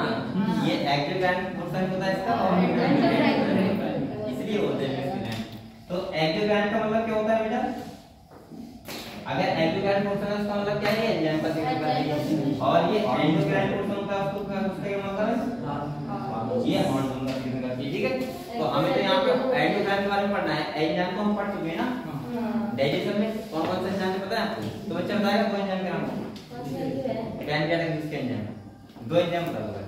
Speaker 1: ये एक्टिव ग्लैंड पोर्शन होता है इसका और इसलिए होते हैं तो एक्टिव ग्लैंड का मतलब क्या होता है बेटा अगर एक्टिव ग्लैंड पोर्शन है उसका मतलब क्या है एंजाइम का जिक्र कर दिया और ये एंडो ग्लैंड पोर्शन होता है उसको उसका क्या मतलब है ये हार्मोन का जिक्र करती है ठीक है तो हमें तो यहां पे एंडो ग्लैंड के बारे में पढ़ना है एंजाइम को हम पढ़ चुके हैं ना डाइजेशन में कौन कौन से एंजाइम पता है आपको तो बच्चा बताएगा दो एंजाइम के नाम पैनक्रियाटिक किसके एंजाइम दो एंजाइम बता दो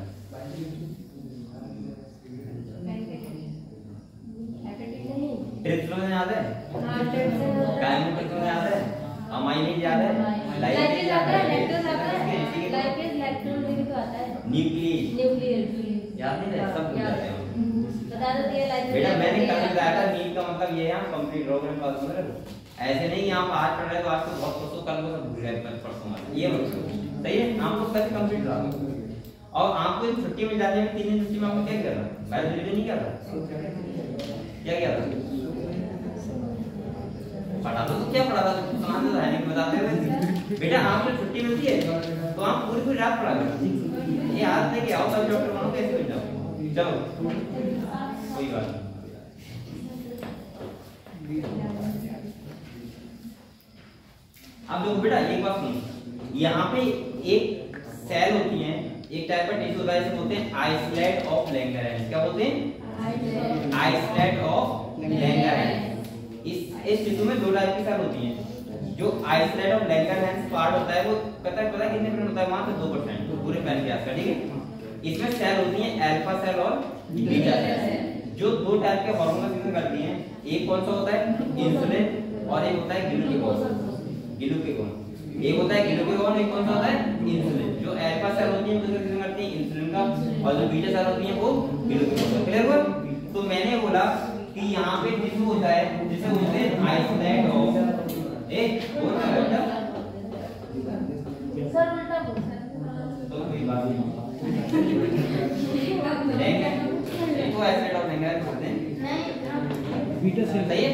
Speaker 1: ट्रिप्सिन याद है हां ट्रिप्सिन काइमोट्रिप्सिन याद है अमाइलेज याद है लाइपेज याद है लैक्टोज आता है लाइपेज लैक्टोज भी तो आता है न्यूक्लियस याद नहीं है सब भूल जाते हैं बता दो ये लाइपेज बेटा मैंने कल बताया था नीट का मतलब ये है कंप्लीट रोग में पास समझ रहे हो ऐसे नहीं आप आज पढ़ रहे हो आज तो बहुत परसों कल को सब भूल गए परसों में ये मत सही है आपको कल कंप्लीट रहा और आपको छुट्टी मिल जाती है 3 दिन छुट्टी में आपको क्या करना बायोलॉजी नहीं क्या था क्या किया था पढ़ा तो क्या पढ़ा था समाज में रहने की बताते हुए बेटा आपको छुट्टी मिलती है तो आप पूरी रात पढ़ा करो ये आदत है कि आओ सब डॉक्टर बनो कैसे बन जाओ चलो कोई बात नहीं अब देखो बेटा एक बात सुनो यहाँ पे एक सेल होती है एक टाइप का टिश्यू होता है इसे बोलते हैं आइसोलेट ऑफ लैंगरहैंस क्या बोलते हैं आइसोलेट ऑफ लैंगरहैंस इस टिश्यू में दो टाइप की सेल होती हैं जो आइसोलेट ऑफ लैंगरहैंस पार्ट होता है वो पता है कितने परसेंट होता है वहां पे 2% तो पूरे पैनक्रियास का ठीक है इसमें सेल होती हैं अल्फा सेल और बीटा सेल जो दो टाइप के हार्मोन का सिक्रेशन करती हैं एक कौन सा होता है इंसुलिन और एक होता है ग्लूकागोन एक होता है ग्लूकागोन एक कौन सा होता है इंसुलिन जो अल्फा सेल होती है उसका सिक्रेशन करती है इंसुलिन का और जो बीटा सेल होती है वो ग्लूकागोन का क्लियर हुआ तो मैंने बोला कि यहाँ पे टिश्यू होता है जिसे बोलते हैं आइसोलेट ऑफ एक बोल रहा है
Speaker 2: सर उल्टा बोल
Speaker 1: तो कोई बात नहीं लेंगे इसको isolate of Langerhans beta cell सही है।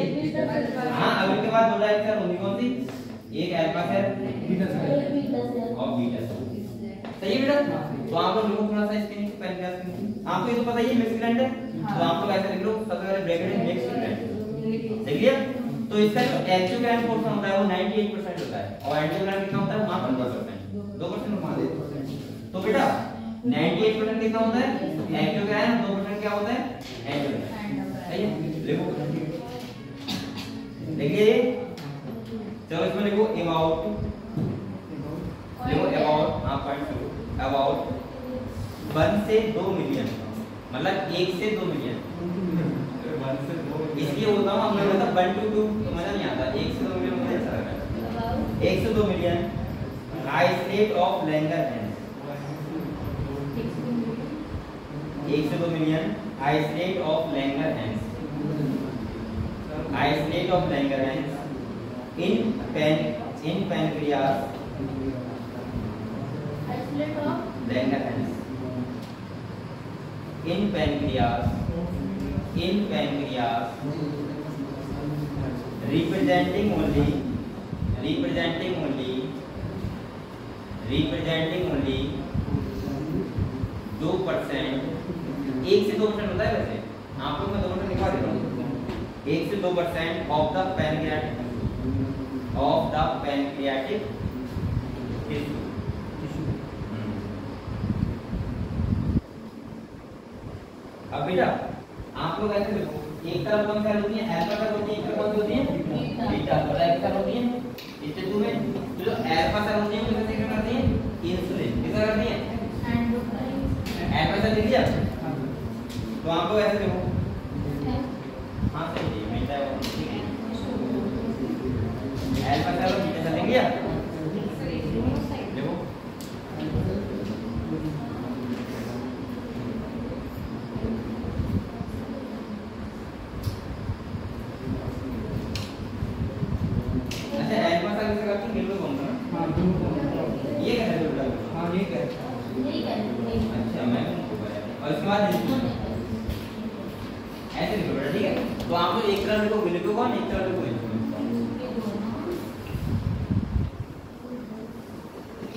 Speaker 1: हाँ अब इसके बाद बोल रहा है सर होगी कौन सी, एक अल्फा सेल बीटा सेल और बीटा सेल, सही है बेटा। तो आप लोग लिखो थोड़ा सा इसके नीचे पैनक्रियास के नीचे, आपको ये तो पता ही है मिक्स ग्लैंड है, तो आप लोग ऐसे लिख लो सबसे पहले ब्रैकेट में मिक्स ग्लैंड, ठीक है। तो इसका जो एक्सोक्राइन पोर्शन होता है वो 98% होता है और एंडोक्राइन कितना होता है वहां 15%, 2% वहां दे दो। तो बेटा 98% कितना होता है एक्सोक्राइन, 2% क्या होता है एंडोक्राइन, सही है। लिखो देखिए, चलो इसमें लिखो अबाउट, लिखो अबाउट, आप पॉइंट करो अबाउट 1 से 2 मिलियन, मतलब 1 से 2 मिलियन, इसलिए होता हूँ हमने मतलब 1 to 2 तो मजा नहीं आता, 1 से 2 मिलियन मुझे अच्छा लगता है। 1 से 2 मिलियन आइसोलेट ऑफ लैंगरहैंस, 1 से 2 million isolate of Langerhans, isolate of Langerhans in pancreas,
Speaker 2: isolate of
Speaker 1: Langerhans in pancreas representing only 2%, 1 से 2% होता है वैसे, आप लोग मैं 2% लिखवा देता हूँ, 1 से 2% ऑफ द पैनक्रियाटिक टिश्यू। अब बेटा आप लोग ऐसे देखो, एक तरफ कौन सी होती है अल्फा सेल होती है, एक तरफ कौन सी होती है बीटा सेल होती है। इससे तुम्हें जो अल्फा सेल होती है वो कैसे करती है इंसुलिन, किसका करती है अल्फा सेल लिख दिया। तो आप लोग ऐसे देखो, हां सही है बीटा अल्फा सेल और बीटा सेल लिख दिया। देखो ये कैसे जुड़ा है? हाँ ये कैसे? अच्छा मैं और इसके बाद ऐसे लिखो बेटा, ठीक है। तो आप लोग एक तरफ लिखो ग्लूकोन, एक तरफ लिखो इंसुलिन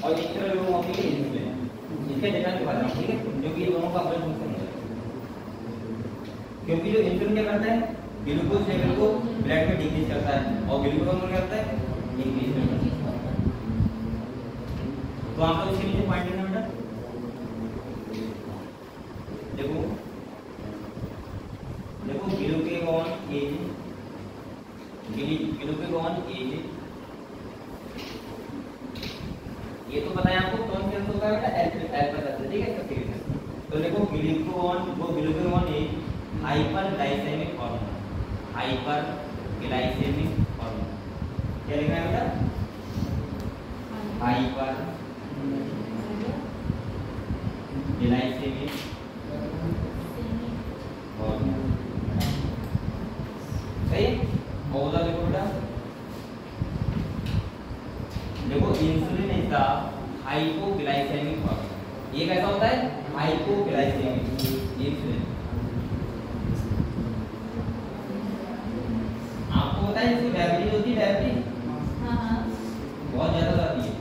Speaker 1: और एक तरफ लिखो इंसुलिन, इसके डिफरेंस बता रहा हूं, ठीक है, क्योंकि ये दोनों का अपना फंक्शन है। क्योंकि जो इंसुलिन क्या करता है ग्लूकोज लेवल को ब्लड में डिक्रीज करता है और ग्लूकोन क्या करता है इंक्रीज करता है। तो आप लोग इसके नीचे पॉइंट लिखना बेटा, देखो देखो ग्लूकेगॉन एज, ग्लूकेगॉन एज, ये तो पता है आपको कौन सा होता है बेटा अल्फा सेल, ठीक है सबसे। तो देखो glucagon as hyperglycemic hormone, hyperglycemic hormone, क्या लिखना है बेटा हाइपर ग्लाइसेमिक हार्मोन, सही। और उधर देखो बेटा, देखो insulin is the hypoglycemic hormone, ये कैसा होता है हाइपोग्लाइसेमिक इंसुलिन। आपको पता है इसकी डायबिटीज होती है, डायबिटीज बहुत ज्यादा होती है,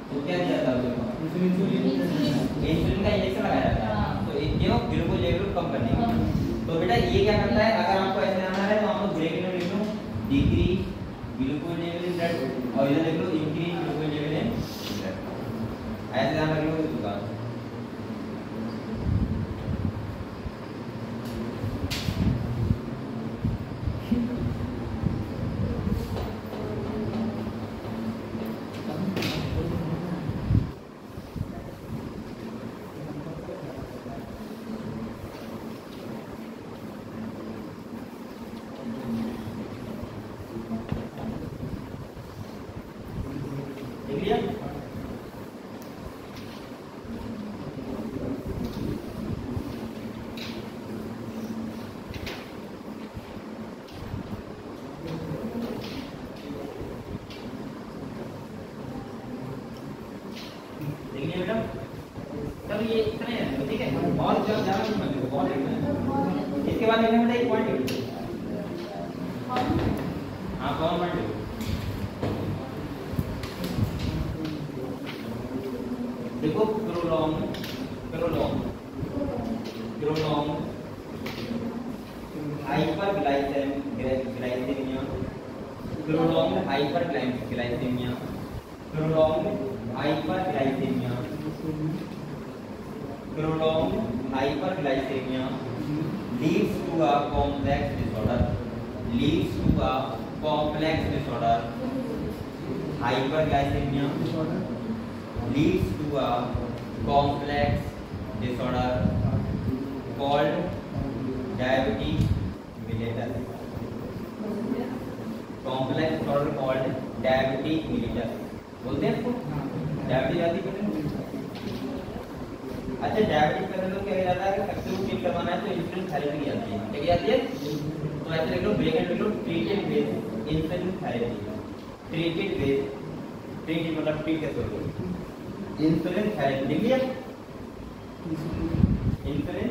Speaker 1: तो क्या दिया जाता है इंसुलिन का इंजेक्शन लगाया जाता है, तो ये ग्लूकोज लेवल कम करने के लिए। तो बेटा ये क्या करता है, अगर आपको ऐसे आना है तो आप लोग ब्रेक में लिख लो decrease glucose level in blood और इधर लिख लो increase glucose level in blood, ऐसे ध्यान रख लो इसका। इसके बाद लिखना बेटा एक पॉइंट हाँ कौन पॉइंट देखो देखो prolong hyperglycaemia prolong hyperglycaemia leads to a complex disorder hyperglycemia leads to a complex disorder called diabetes mellitus बोलते हैं इसको डायबिटीज आती है। अच्छा डायबिटीज का मतलब क्या रहता है कि सबसे ठीक करवाना है तो इंसुलिन थेरेपी की जाती है। क्या आती है? तो ऐसे लिख लो ब्रैकेट लिख लो treated with insulin therapy. Treated with treat मतलब ट्रीट कैसे होगा इंसुलिन थेरेपी लिख लिया इंसुलिन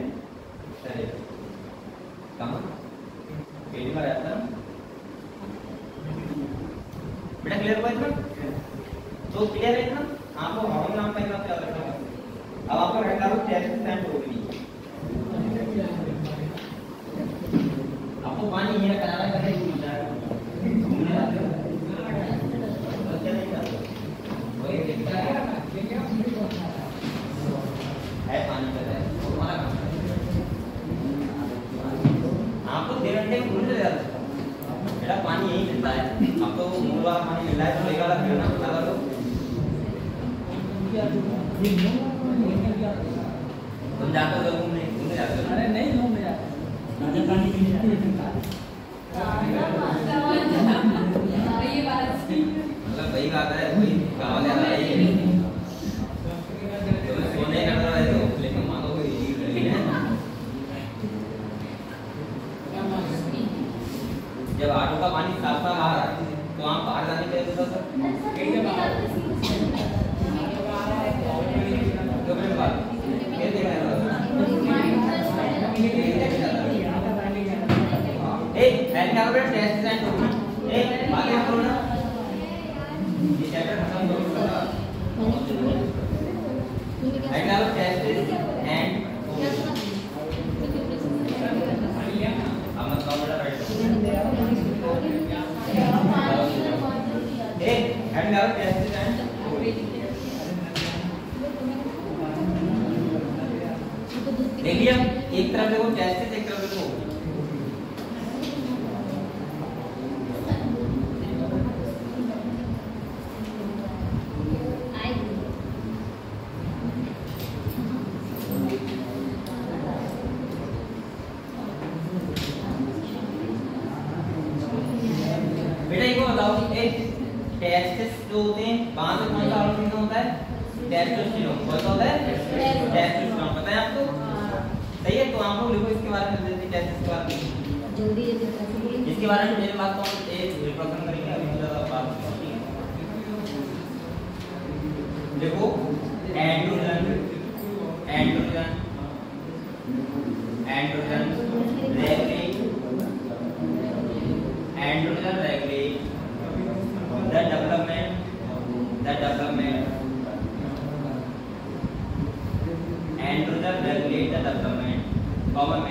Speaker 1: थेरेपी कहां पेज में रहता है बेटा क्लियर हुआ इतना तो क्लियर है ना आपको हार्मोन नाम का हिसाब याद रखना है। अब आपको रहता है टेस्टोस्टेरोन होगी आपको पानी ये कराना है घूम जाएगा घूमने जाते हो तो क्या नहीं जाते वही देखता है पानी का है हमारा काम आपको 3 घंटे घूमने जाते बेटा पानी यही मिलता है आपको मूल वाला पानी मिल रहा है तो एक वाला पीना लगा लो तुम जाते हो घूमने जाते हो
Speaker 4: अरे नहीं घूमने जाते राजा पानी पीने जाते
Speaker 1: मतलब वही बात है वही गाँव जाना है तो सोने का मतलब है तो लेकिन मानो कोई जब आटो का पानी साफ साफ आ रहा है तो आप बाहर जाने के लिए तो देखिए एक तरफ देखो टेस्टिस एक तरफ देखो बेटा ये को बताओ एक टेस्टिस जो होते हैं कहां से कौन सा हार्मोन होता है टेस्टोस्टेरोन कौन सा होता है टेस्टोस्टेरोन पता है आपको सही है तो आप लोग लिखो इसके बारे में जल्दी टेस्टिस के बारे में
Speaker 2: जल्दी
Speaker 1: इसके बारे में मेरे बात तो एक रिप्रेजेंट करेंगे अभी ज्यादा बात देखो androgen regulate the development androgen regulate the development common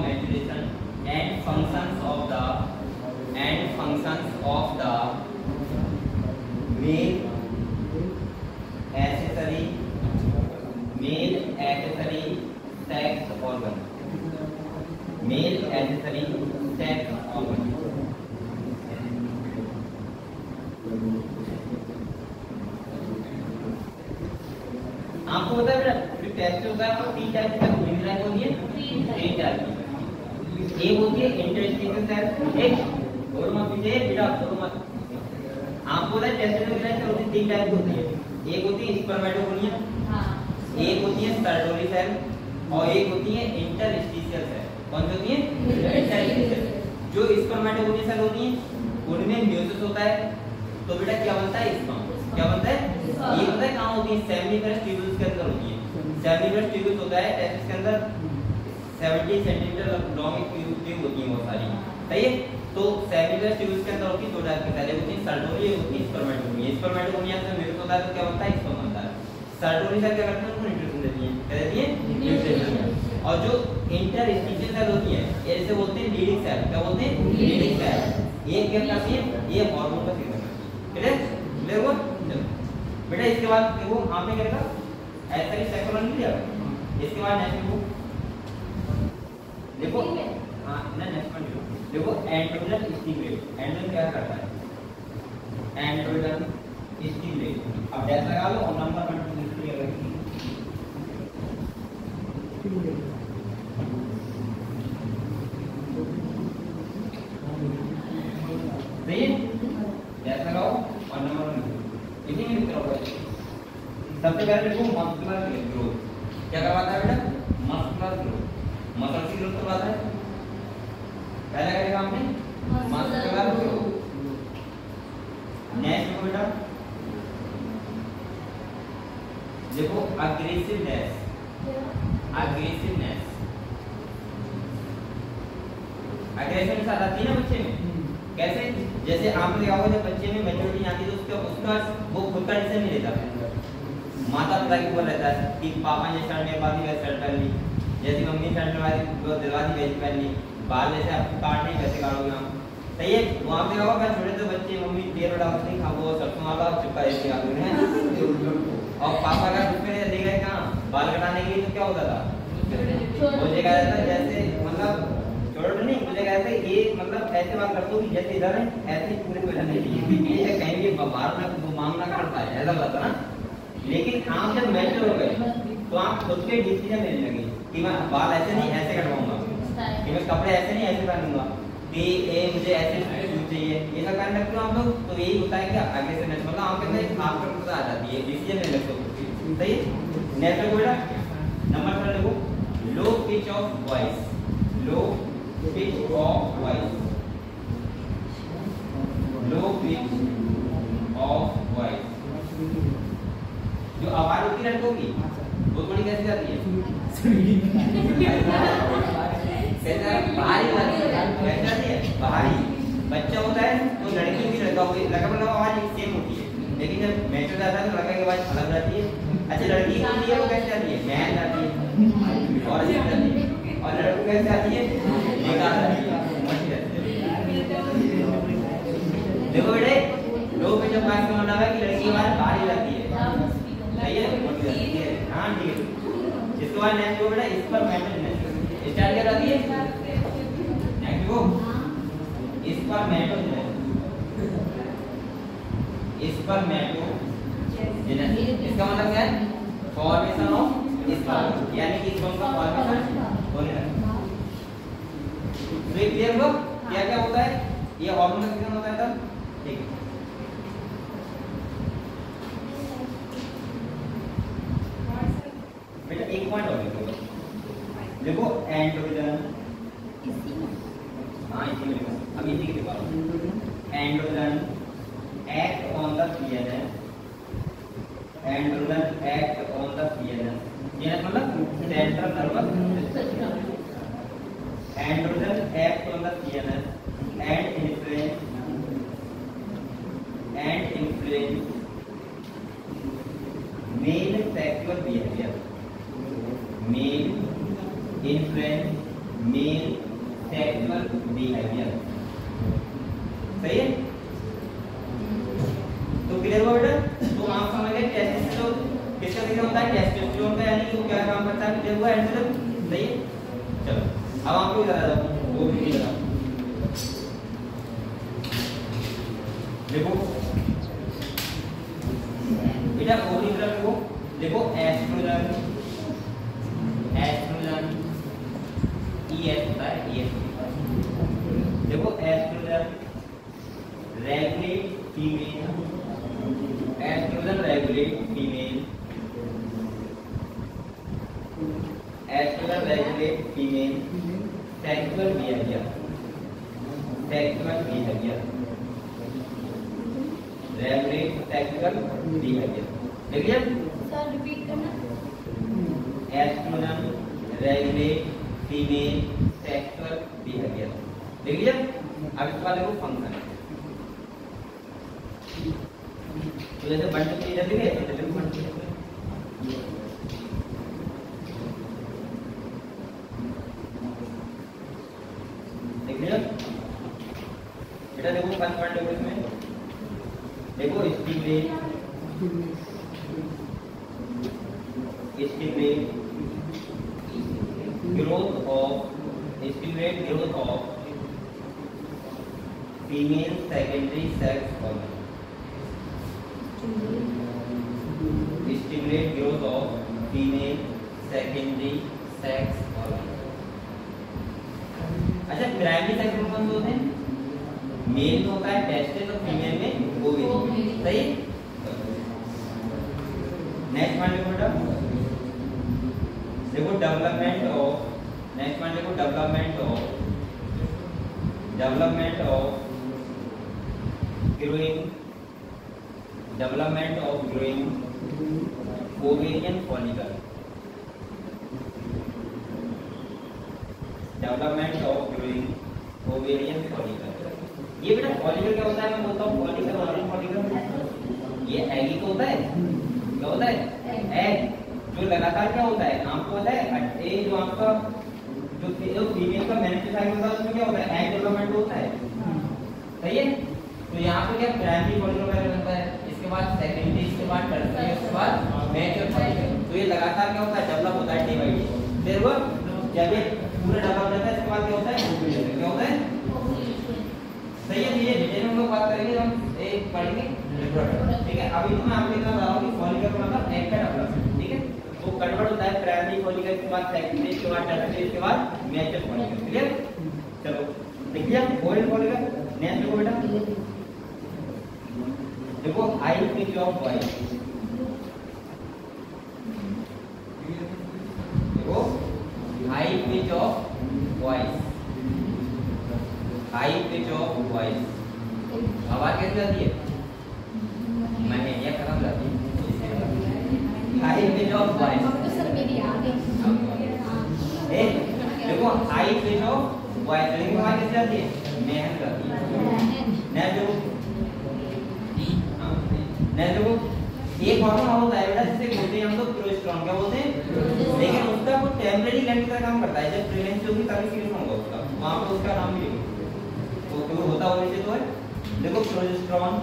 Speaker 1: maturation and functions of the male accessory sex organ आपको पता है बेटा टेस्ट होता है आपको 3 टाइप का मिनरल होती है 3 टाइप एक होती है इंटरस्टिशियल सेल एक और मत पीछे बेटा और मत आपको पता है टेस्ट होती है 3 टाइप होती है एक होती है स्पर्मेटोगोनिया एक होती है सर्टोरी सेल और एक होती है इंटरस्टिशियल सेल कौन सी होती है इंटरस्टिशियल जो स्पर्मेटोगोनिया सेल होती है उनमें म्यूसिस होता है तो बेटा क्या बनता है स्पर्म क्या बनता है ये पता है कहां होती है सेमिनिफरस ट्यूब्यूल्स के अंदर होती है सेमिनिफरस ट्यूब्यूल्स होता है टेस्टिस के अंदर 70 सेंटीमीटर लॉन्ग ट्यूब होती है बहुत सारी, सही है। तो सेमिलर ट्यूब्स के अंदर होती है दो टाइप की, पहले होती है सर्टोरी, होती है स्पर्मेटोगोनिया। स्पर्मेटोगोनिया से मिल्क होता है तो क्या होता है, स्पर्म बनता है। सर्टोरी से क्या करते हैं, उनको न्यूट्रिशन देती है, क्या देती है, न्यूट्रिशन। और जो इंटरस्टिशियल सेल होती है ऐसे बोलते हैं लीडिंग सेल, क्या बोलते हैं, लीडिंग सेल। ये क्या करती है, ये हार्मोन का सिग्नल करती है, क्लियर क्लियर हुआ। चलो बेटा इसके बाद देखो आपने क्या करेगा, ऐसा ही सेक्शन मिल जाएगा। इसके बाद नेक्स्ट देखो हां ना नेक्स्ट पॉइंट देखो एंड्रोजन स्टिमुलेट। एंड्रोजन क्या करता है, एंड्रोजन स्टिमुलेट। अब डैश लगा लो और नंबर 1 2 3 लगा दो। सही है, डैश लगाओ और नंबर 1 इसी में लिख रहा है। सबसे पहले देखो मस्कुलर ग्रोथ क्या करवाता है बेटा, मस्कुलर ग्रोथ, मसल की ग्रोथ करवाता है। पहला करेगा हमने मस्कुलर ग्रोथ। नेक्स्ट बेटा देखो अग्रेसिवनेस। अग्रेसिवनेस अग्रेसिवनेस आ जाती है ना बच्चे में, कैसे, जैसे आपने देखा होगा जब बच्चे में मैच्योरिटी आती है तो उसका वो खुद का डिसीजन नहीं लेता, माता पिता के ऊपर रहता है कि पापा ने शर्ट में बांधी वैसे शर्ट पहन ली, जैसे मम्मी शर्ट में दिलवादी वैसे पहन ली, बाल जैसे आपको काटने कैसे काटोगे हम, सही है। वहाँ पे क्या होगा, छोटे से बच्चे मम्मी तेल डाल नहीं खा वो सरसों वाला चिपका ऐसे आ गए हैं और पापा का दुख में ले गए कहाँ बाल कटाने के लिए, तो क्या होता था, मुझे कहा जाता जैसे मतलब छोटे नहीं, मुझे कहते ये मतलब ऐसे बात करते हो कि जैसे इधर है ऐसे ही पूरे को इधर नहीं चाहिए, कहीं भी बाहर ना मांगना करता है ऐसा लगता ना। लेकिन आप जब मैच्योर हो गए तो आप खुद के डिसीजन लेने लगे कि मैं बाल ऐसे नहीं ऐसे कटवाऊंगा, कि मैं कपड़े ऐसे नहीं ऐसे पहनूंगा, कि मुझे ऐसे शूज चाहिए, ये सब करने लगते हो आप लोग। तो यही होता है कि आगे से मतलब आपके अंदर आपको पता आ जाती है, डिसीजन लेने लगते हो, सही है। नेक्स्ट देखो बेटा नंबर 3 देखो low pitch of voice. Low pitch of voice, low pitch of voice. जो आवाज होती है लड़कों की वो थोड़ी कैसे जाती है, कैसे बाहरी जाती है, बाहरी। बच्चा होता है तो लड़की भी लड़का मतलब आवाज सेम होती है, लेकिन जब मैच्योर जाता है तो लड़का की आवाज अलग जाती है। अच्छा लड़की होती है वो कैसे जाती है, मैन जाती है और ऐसे जाती है, और लड़कों कैसे जाती है, बेकार जाती है, मछली जाती है। देखो बेटे लोग में जब बात का मतलब है कि लड़की की आवाज बाहरी जाती है, सही है, हाँ ठीक है। इसके बाद नेक्स्ट वो बेटा इस पर मैटोजेनेसिस स्टार्ट क्या रहती है, नेक्स्ट वो इस पर मैटोजेनेसिस, इस पर मैटोजेनेसिस। इसका मतलब क्या है, फॉर्मेशन ऑफ स्पर्म, यानी कि स्पर्म का फॉर्मेशन होने लगता है। तो ये क्लियर हुआ क्या क्या होता है, ये हार्मोन का सिग्नल होता है तब, ठीक है। बेटा एक पॉइंट और देखो एंड्रोजन, हाँ इसी में अब इसी के बाद androgen act on the PNS. Androgen act on the PNS, ये मतलब central nervous system. Androgen act on the PNS and influence male sexual behaviour. Male influence male sexual behaviour, सही है। तो क्लियर हुआ बेटा, तो आप समझ गए टेस्टोस्टेरोन किसका सिग्नल होता है, टेस्टोस्टेरोन का, यानी कि वो क्या काम करता है, क्लियर हुआ एंड्रोजन, सही है। चलो अब आपको बता दूं वो भी बता देखो बेटा वो भी देखो एस्ट्रोजन, एस्ट्रोजन ईएस होता है, ईएस देखो estrogen regulate female, estrogen regulate female, estrogen regulate female sexual behaviour, sexual behaviour, regulate sexual behaviour, देखिए
Speaker 2: सर रिपीट करना।
Speaker 1: Estrogen regulate female sexual behaviour. देख लिया। अब इसके बाद देखो फंक्शन। तो जैसे 1 2 3 इधर लिखे, इधर भी 1 2 3 देख लिया बेटा। देखो 1 पॉइंट देखो इसमें, देखो stimulate growth of female secondary sex organ। Stimulate growth of female secondary sex organ। अच्छा, प्राइमरी सेक्स ऑर्गन होते हैं, मेल में होता है टेस्टिस और फीमेल में ओवरी। सही है। नेक्स्ट पॉइंट देखो बेटा, देखो डेवलपमेंट ऑफ, नेक्स्ट पॉइंट देखो development of growing ovarian follicle. Development of growing ovarian follicle. ये बेटा फॉलिकल क्या होता है, मैं बोलता हूँ फॉलिकल ओवेरियन फॉलिकल। ये एग ही तो होता है, क्या होता है एग, जो लगातार क्या होता है आपको पता है। ये जो आपका जो फीमेल का मेंस्ट्रुअल साइकिल होता है उसमें क्या होता है, एग डेवलपमेंट होता है। सही है। तो यहाँ पे क्या प्राइमरी फॉलिकल वगैरह बनता है, इसके बाद सेकेंडरी, इसके बाद टर्शियरी, इसके बाद मैच्योर फॉलिकल। तो ये लगातार क्या होता है, डेवलप होता है डे बाय डे। फिर वो जब ये पूरा डेवलप हो जाता है इसके बाद क्या होता है, ओव्यूलेशन। क्या होता है, सही है। ये डिटेल में हम लोग बात करेंगे, हम एक पढ़ेंगे रिप्रोडक्ट। ठीक है। अभी तो मैं आपको इतना बता रहा हूँ कि फॉलिकल का मतलब एग का डेवलपमेंट। ठीक है। वो कन्वर्ट होता है प्राइमरी फॉलिकल के बाद सेकेंडरी, इसके बाद टर्शियरी, इसके बाद मैच्योर फॉलिकल। क्लियर। चलो देखिए ओवरियन फॉलिकल। नेक्स्ट देखो बेटा, देखो हाई पिच ऑफ वॉइस। देखो high pitch of voice, high pitch of voice. आवाज कैसी आती है, मैंने ये खत्म जाती है। High pitch of voice,
Speaker 3: sir मेरी आ गई।
Speaker 1: देखो हाई पिच ऑफ वॉइस, लेकिन आवाज कैसी आती है, महक जाती है। देखो एक हार्मोन और होता है बेटा जिसे बोलते हैं हम लोग प्रोजेस्टेरोन। क्या बोलते हैं, लेकिन उसका वो टेम्परेरी लेंथ का काम करता है। जब प्रेगनेंसी होगी तभी सीरियस होगा उसका, वहां पे उसका नाम भी तो क्यों होता होने से तो है। देखो प्रोजेस्टेरोन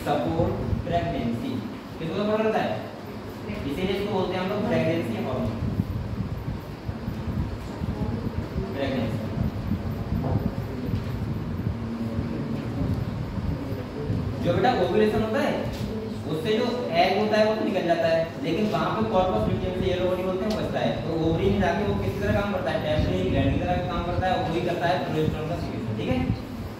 Speaker 1: सपोर्ट प्रेगनेंसी, किसको सपोर्ट करता है, इसीलिए इसको बोलते हैं हम लोग प्रेगनेंसी हार्मोन। प्रेगनेंसी जो बेटा ओव्यूलेशन होता है उससे जो एग होता है वो तो निकल जाता है, लेकिन वहां पे कॉर्पस लुटियम से येलो बॉडी बोलते हैं बचता है। तो ओवरी में जाके वो किस तरह काम करता है, टेम्परेरी ग्लैंड की तरह काम करता है, वही करता है प्रोजेस्टेरोन का सीक्रेशन। ठीक है।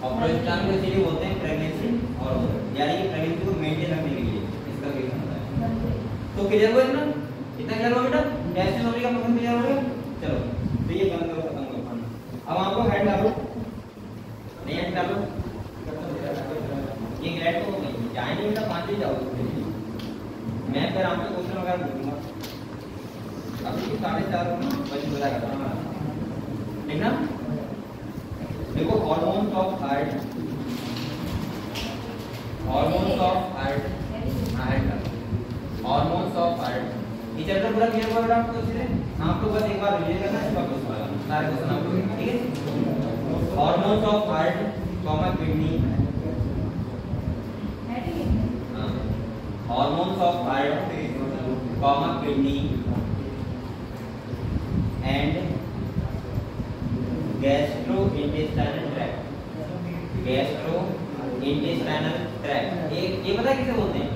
Speaker 1: और प्रोजेस्टेरोन को इसीलिए बोलते हैं प्रेगनेंसी हार्मोन, यानी कि प्रेगनेंसी को मेंटेन रखने के लिए इसका सीक्रेशन होता है। तो क्लियर हुआ इतना, इतना क्लियर हुआ बेटा, कैसे ओवरी का फंक्शन क्लियर हो गया। चलो तो ये बंद करो, खत्म करो। अब आपको हेड डालो, नहीं हेड डालो, ये ग्रेड तो नहीं जाए नहीं बेटा, 5 ही जाओ। मैं फिर आपसे क्वेश्चन वगैरह पूछूंगा। अभी 4:30 बजे बोला करता ठीक ना। देखो hormones of heart, hormones of heart, hormones of heart. ये चैप्टर पूरा क्लियर हुआ बेटा आपको, इसलिए आपको बस एक बार रिवीजन करना है, इसका क्वेश्चन वाला सारे क्वेश्चन आपको। ठीक है। Hormones of heart, kidney, hormones of heart, kidney and gastrointestinal tract, gastrointestinal tract। ये पता है किसे बोलते हैं,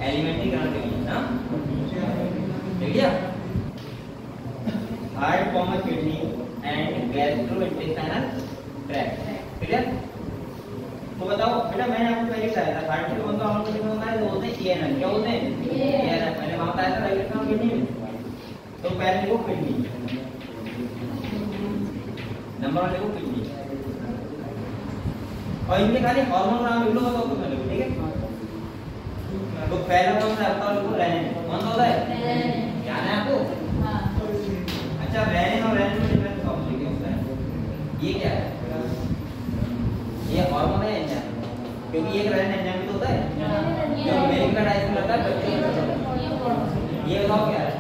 Speaker 1: एलिमेंट्री ग्रंथि ना, ठीक है। Heart, kidney and gastrointestinal tract। Clear. तो बताओ बेटा, मैंने आपको पहले बताया था हार्ट में कौन सा हार्मोन कितना होता है, तो बोलते हैं एएनएम। क्या बोलते हैं, एएनएम। मैंने वहां बताया था राइट में किडनी में। तो पहले देखो किडनी, नंबर 1 देखो किडनी, और इनके खाली हार्मोन नाम लिख लो तो आपको मिलेगा। ठीक है। तो पहला कौन सा होता है, रेनिन। कौन सा होता है, ध्यान है आपको। ये क्या है? ये हार्मोन है एंजाइम, क्योंकि एक रेनिन एंजाइम भी तो होता है जो मिल्क का डाइजेशन करता है बच्चे। ये बताओ क्या है?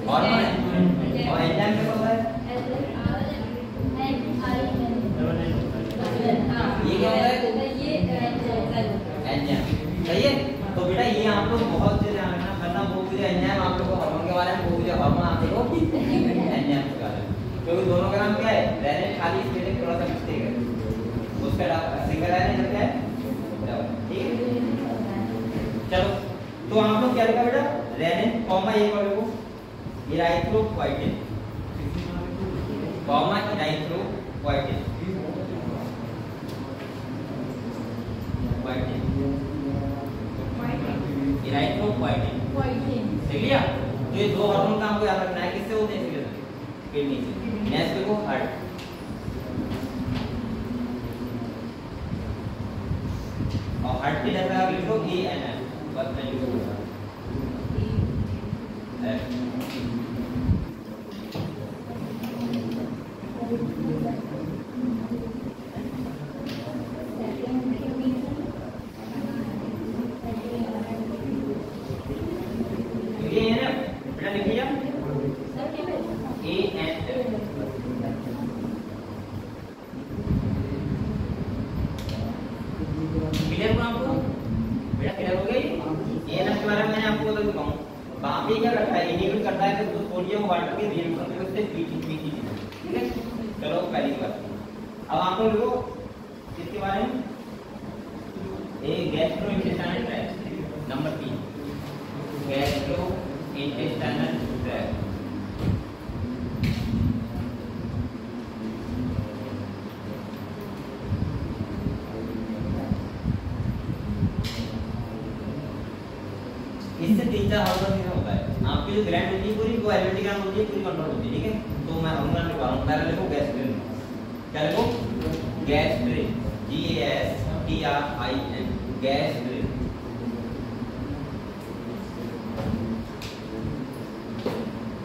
Speaker 1: हार्मोन है। और एंजाइम क्या होता है? ये क्या होता है? एंजाइम। सही है। तो बेटा ये आप लोग बहुत से ध्यान रखना, वरना वो जो एंजाइम आप लोग को हार्मोन के बारे में, वो जो हार्मोन आप लोग को एंजाइम के बारे में, क्योंकि दोनों का नाम क्या है? रेनिन। खाली स्पेलिंग थोड़ा सा मिस्टेक है, उसका सिंगल रेनिन क्या है? ठीक है। चलो तो आप लोग क्या लिखा बेटा? रेनिन कॉमा एक और लिखो इराइथ्रोपोइटिन, कॉमा इराइथ्रोपोइटिन, इराइथ्रोपोइटिन। देख लिया? तो ये दो हार्मोन का हमको याद रखना है। किससे होते हैं? किडनी से। नेक्स्ट देखो हार्ट। और हार्ट के जैसा आप लिखो ANN, बस मैं लिखूंगा सोडियम वाटर के रिएक्शन करते हैं, उससे पीटी। ठीक है। चलो पहली बात अब आप लोग लिखो किसके बारे में? Gastrointestinal tract. Number 3 gastrointestinal tract. इससे 3-4 हार्मोन होता है। आपकी जो ग्लैंड होती है पूरी, वो एलिमेंट्री ग्लैंड होती है, पूरी कंट्रोल होती है। ठीक है। तो मैं हार्मोन लिखवा रहा हूं। पहले लिखो गैस्ट्रिन। क्या लिखो? Gastrin, GASTRIN, gastrin.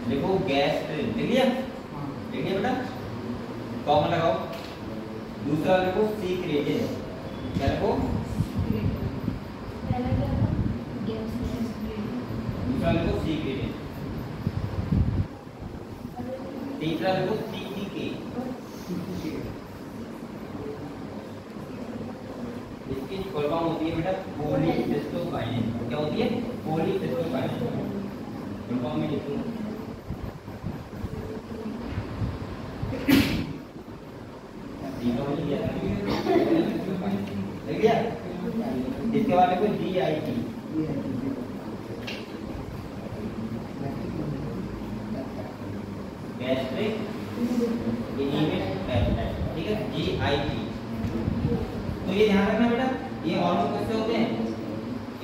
Speaker 1: लिखो गैस्ट्रिन। लिख लिया? लिख लिया बेटा? कॉमा लगाओ। दूसरा लिखो सीक्रेटिन। क्या लिखो? दूसरा लिखो सीक्रेटिन। तीसरा लिखो CCK। इसकी फुल फॉर्म होती है बेटा पॉलीसिस्टोकाइनेन। क्या होती है? पॉलीसिस्टोकाइनेन। फुल फॉर्म में लिखूं लिख लिया? इसके बाद लिखो GIT। Gastric inhibit peptide. ठीक है। GIT। तो ये ध्यान रखना बेटा, ये हार्मोन किससे होते हैं?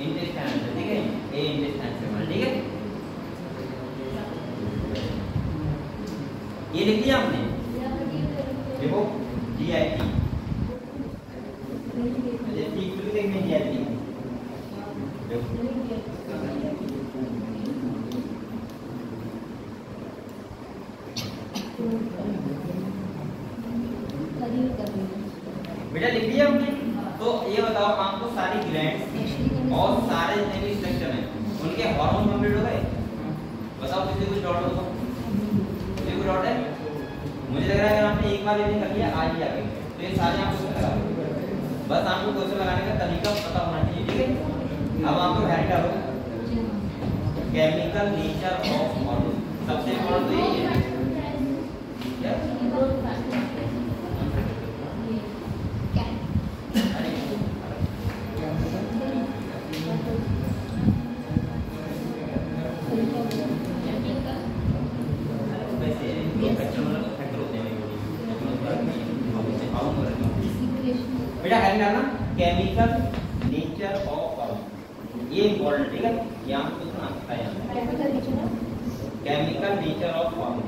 Speaker 1: इंटेस्टाइन से। ठीक है। ये इंटेस्टाइन से। ठीक है। ये लिख लिया हमने? देखो GIT। ठीक तो देखने GIT बेटा लिख लिया हमने? तो ये बताओ आपको सारी ग्लैंड्स और सारे जितने भी स्ट्रक्चर हैं उनके हार्मोन कंप्लीट हो गए? बताओ किसी कुछ डाउट हो तो? किसी को डाउट है? मुझे लग रहा है अगर आपने एक बार ये कर लिया आज ही आगे तो ये सारे आपको लगा, बस आपको क्वेश्चन लगाने का तरीका पता होना चाहिए। ठीक है। अब आपको हेड करो केमिकल नेचर ऑफ हार्मोन। सबसे इम्पोर्टेंट तो ये है बेटा हेड करना केमिकल नेचर ऑफ हार्मोन। ये इम्पोर्टेंट। ठीक है। यहाँ पे सुना सकता है chemical nature of hormone.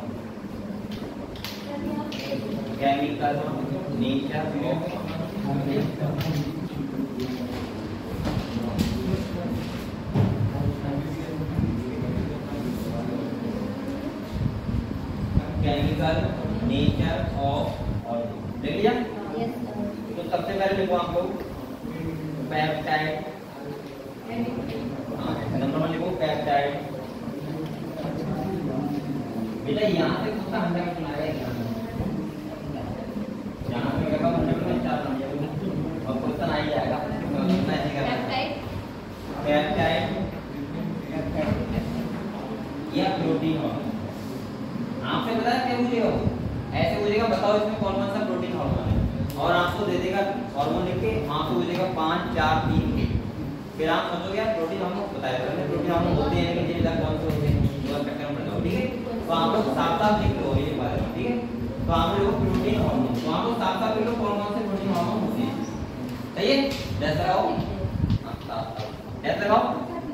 Speaker 1: Chemical nature of chemical nature of हाँ नंबर 1 लिखो पेप्टाइड। बेटा यहाँ से कौन सा 100 में चला है, यहाँ पे क्या 100 में 4 बन जाएगा और क्वेश्चन आ ही जाएगा। कितना ऐसे करना है पेप्टाइड या प्रोटीन हार्मोन। आपसे पता है क्या पूछेगा, ऐसे पूछेगा बताओ इसमें कौन कौन सा प्रोटीन हार्मोन है, और आपको दे देगा हार्मोन लिख के, आपको पूछेगा 5 4 3 फिर आप सोचोगे यार प्रोटीन हार्मोन बताया था, प्रोटीन हार्मोन होते हैं कि नहीं, कौन से होते हैं, वो चक्कर में पड़ जाओ। ठीक है, तो आप लोग साफ-साफ लिख लो ये बारे में। ठीक है, तो आप लोग प्रोटीन हार्मोन, तो आप लोग साफ-साफ लिख लो कौन कौन से प्रोटीन हार्मोन होते हैं। सही है, जैसा लगाओ ऐसा लगाओ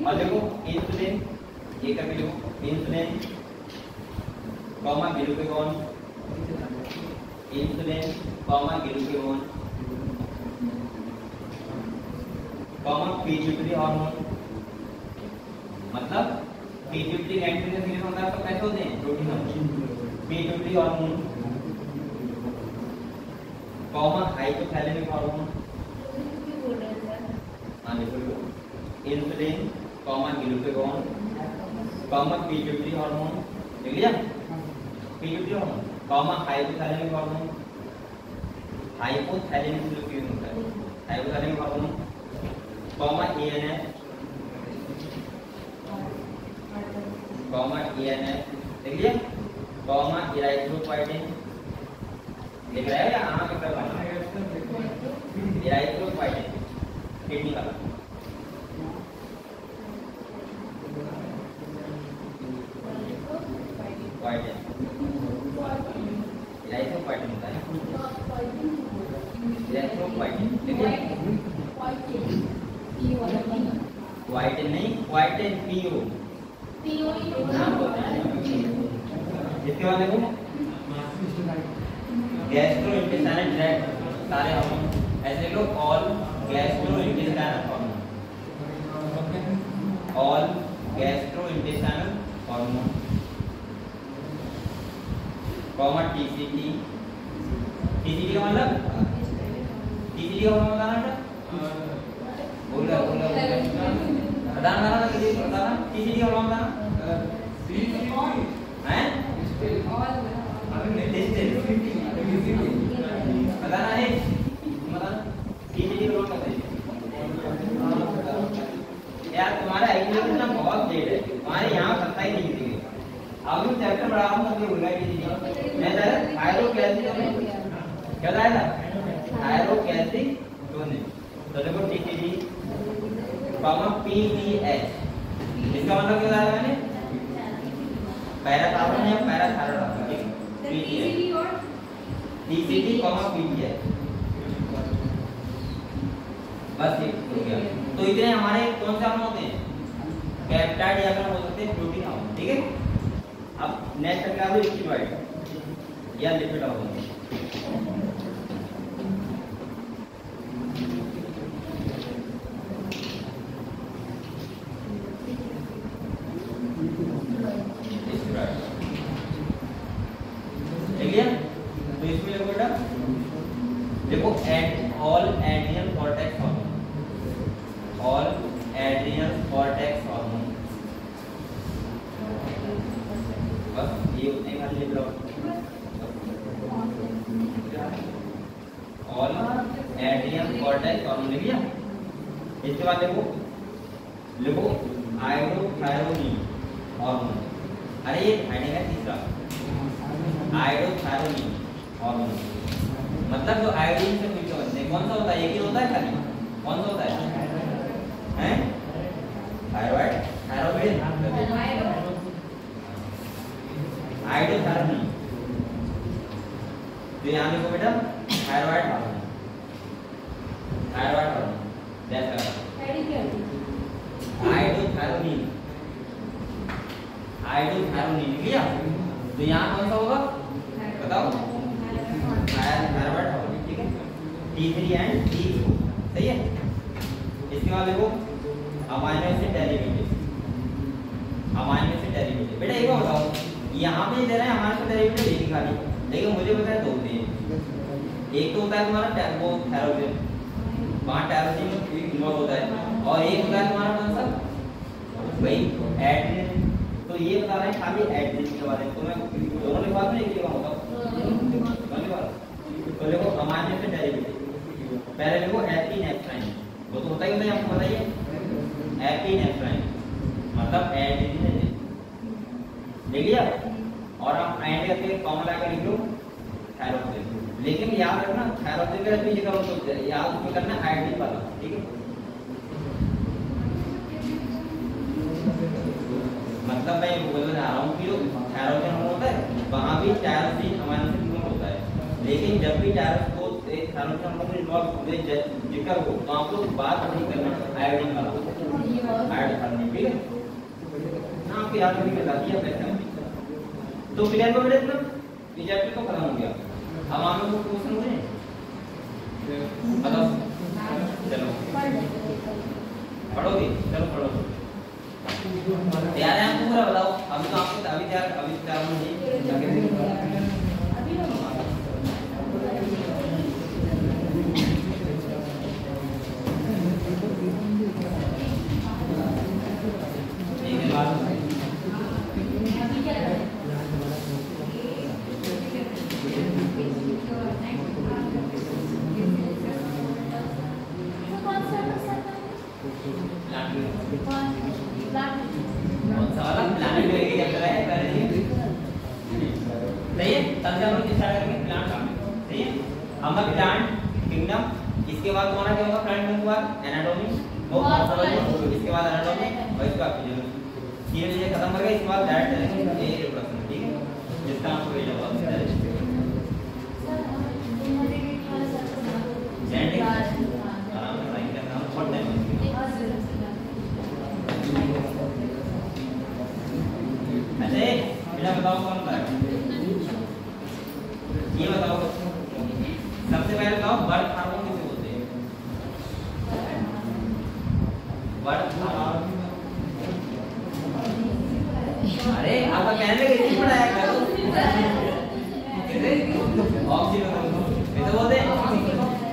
Speaker 1: और देखो इंसुलिन, ये कर low insulin comma glucagon, insulin comma glucagon comma pituitary hormone. मतलब पिट्यूटरी ग्लैंड में सीक्रेट होता है तो कैसे होते हैं protein hormone, pituitary hormone comma hypothalamic hormone. हाँ देखो insulin comma glucagon comma pituitary hormone, देख लिया pituitary hormone comma hypothalamic hormone, hypothalamic जो क्यों होता है hypothalamic hormone comma ANF comma ANF, देख लिया कॉमा इराइथ्रोपोइटिन, देख रहा है या आना के करवाना है इराइथ्रोपोइटिन किडनी वाला पोइटिन, इराइथ्रोपोइटिन होता है इराइथ्रोपोइटिन, देखिए वाइटिन नहीं वाइटिन पीओ। इसके बाद देखो गैस्ट्रोइंटेस्टाइनल ट्रैक्ट सारे हार्मोन ऐसे लो, all gastrointestinal hormone, all gastrointestinal hormone comma TCT, TCT का मतलब टीसीटी का मतलब बताना बेटा, बोल रहा बताना ना किसी बताना टीसीटी का मतलब बताना हैं बताना है मतलब टीसीटी का मतलब यार तुम्हारा एग्जाम ना बहुत लेट है, तुम्हारे यहाँ पता ही नहीं दिखेगा। अब भी चैप्टर पढ़ा रहा हूँ मुझे भूल गया टीसीटी मैं जरा थायरोकैल्सिक क्या लाया था थायरोकैल्सिक टोनिक, तो देखो टीसीटी कॉमा पीटीएच, इसका मतलब क्या बताया मैंने पैराथायरॉइड या parathyroid PTH TCT comma PTH बस ये हो गया। तो इतने हमारे कौन से हार्मोन होते हैं पेप्टाइड या फिर हो सकते हैं प्रोटीन हार्मोन। ठीक है, अब नेक्स्ट अगला है लिपिड या लिपिड हार्मोन। तो इसमें देखो बेटा देखो all adrenal cortex hormone, all adrenal cortex hormone बस ये उतने खाली लिख लो, ऑल एड्रिनल कॉर्टेक्स हार्मोन लिख लिया। इसके बाद लिखो आयोडोथायरोनिन हार्मोन, अरे ये हेडिंग है तीसरा आयोडोथायरोनिन हार्मोन, मतलब जो आयोडीन से मिलकर बनते हैं। कौन सा होता है, एक ही होता है खाली, कौन सा होता है हैं थायराइड थायरोबिन आयोडोथायरोनिन, तो यहाँ देखो बेटा थायराइड हार्मोन, थायराइड हार्मोन जैसा आयोडोथायरोनिन, आयोडोथायरोनिन लिया, तो यहाँ कौन सा होगा बताओ थायराइड हार्मोन। ठीक है, T3 एंड T4 सही है। इसके बाद देखो amino acid derivative, amino acid derivative बेटा एक बार बताओ यहाँ पे दे रहे हैं अमाइनो एसिड डेरिवेटिव एक ही खाली, लेकिन मुझे पता है दो होते हैं, एक तो होता है तुम्हारा टैरोसिन, वहाँ टैरोसिन इन्वॉल्व होता है, और एक होता है तुम्हारा कौन सा भाई एड्रेनलिन, तो ये बता रहे हैं खाली एड्रेनलिन के बारे में। तो मैं दोनों लिखवा दूं, एक लिखवाऊंगा तो देखो अमाइनो एसिड डेरिवेटिव पहले देखो एपिनेफ्राइन, वो तो होता ही होता है, आपको बताइए एपिनेफ्राइन मतलब एड्रेनलिन लिख लिया। और आप एंड करके कॉमन लगा लिख लो थायरोक्सिन। लेकिन याद रखना थायरोक्सिन का भी जगह होता है, याद उसमें करना आयोडीन वाला, ठीक है। मतलब मैं बोलने जा रहा हूँ कि जो थायरोक्सिन हार्मोन होता है वहाँ भी टायरोसिन अमाइनो एसिड हार्मोन होता है, लेकिन जब भी थायरोक्सिन हार्मोन में इन्वॉल्व हुए जिक्र हो तो आप लोग बात नहीं करना आयोडीन वाला, आयोडीन, ठीक है ना। आपको याद नहीं बता दिया पैसा। तो क्लियर हो गया ना, ये चैप्टर तो खत्म हो गया। अब हम लोग को क्वेश्चन हो रहे बताओ, चलो पढ़ोगे, चलो पढ़ो यार, आपको पूरा बताओ। अभी तो आपको अभी तैयार नहीं इसके बाद तुम्हारा क्या होगा फ्रेंड में हुआ एनाटॉमी और मॉर्फोलॉजी, इसके बाद एनाटॉमी और इसके बाद फिजियोलॉजी, ये खत्म कर गए। इसके बाद डायरेक्ट चलेंगे ये रिप्रोडक्शन, ठीक है, जिसका आपको भेजा हुआ जेनेटिक आराम से राइट करना और बहुत टाइम अच्छा बेटा बताओ कौन था ये बताओ। सबसे पहले बताओ बर्थ हार्मोन किसे बोलते हैं? बर्थ हार्मोन, अरे आपका कहने लगे इसी पढ़ाया करो ऑक्सीटोसिन तो बोलते हैं।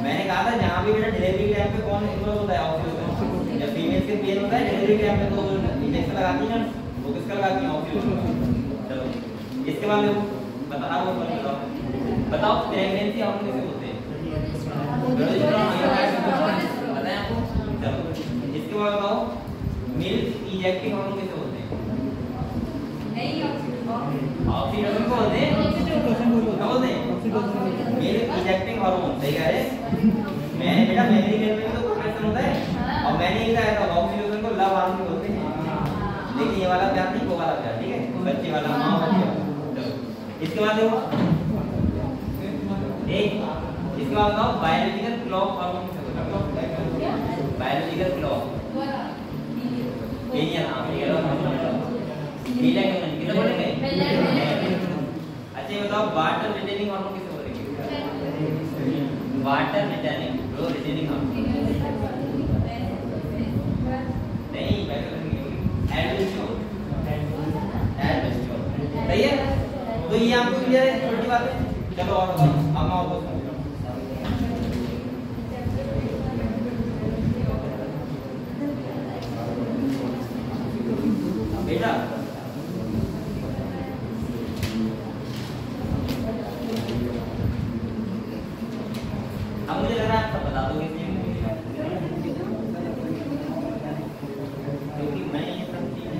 Speaker 1: मैंने कहा था जहाँ भी बेटा डिलीवरी के टाइम पे कौन इन्वॉल्व होता है? ऑक्सीटोसिन। जब फीमेल से पेन होता है डिलीवरी के टाइम पे तो इंजेक्शन लगाती है ना, वो किसका लगाती है? ऑक्सीटोसिन। चलो इसके बाद बताओ प्रेगनेंसी हार्मोन किसे बोलते हैं? बताएं आपको। चलो इसके बाद बताओ मिल्क इंजेक्टिंग हार्मोन किसे बोलते हैं? ऑक्सीटोसिन को बोलते हैं। क्या बोलते हैं? Milk injecting hormone. सही कह रहे हैं। मैंने बेटा मेमोरी में तो क्वेश्चन होता है और मैंने ये कहा था ऑक्सीटोसिन को लव हार्मोन बोलते हैं, लेकिन ये वाला प्यार नहीं, वो वाला प्यार, ठीक है, बच्चे वाला, माँ बच्चे वाला। इसके बाद देखो एक, इसके बाद बताओ बायोलॉजिकल क्लॉक हार्मोन किसे बोलते हैं? बायोलॉजिकल क्लॉक ये नाम है, ये लो नीला क्यों नहीं, किसे बोलेंगे? अच्छा ये बताओ वाटर रिटेनिंग हार्मोन किसे बोलेंगे? वाटर रिटेनिंग, लो रिटेनिंग हार्मोन नहीं, एल्डोस्टेरोन, एल्डोस्टेरोन। सही है। तो ये आपको क्लियर है, छोटी बात है। चलो और बताओ, अब मैं और पूछूं बेटा। अब मुझे लग रहा है आप सब बता दोगे, क्योंकि मैं ये सब चीजें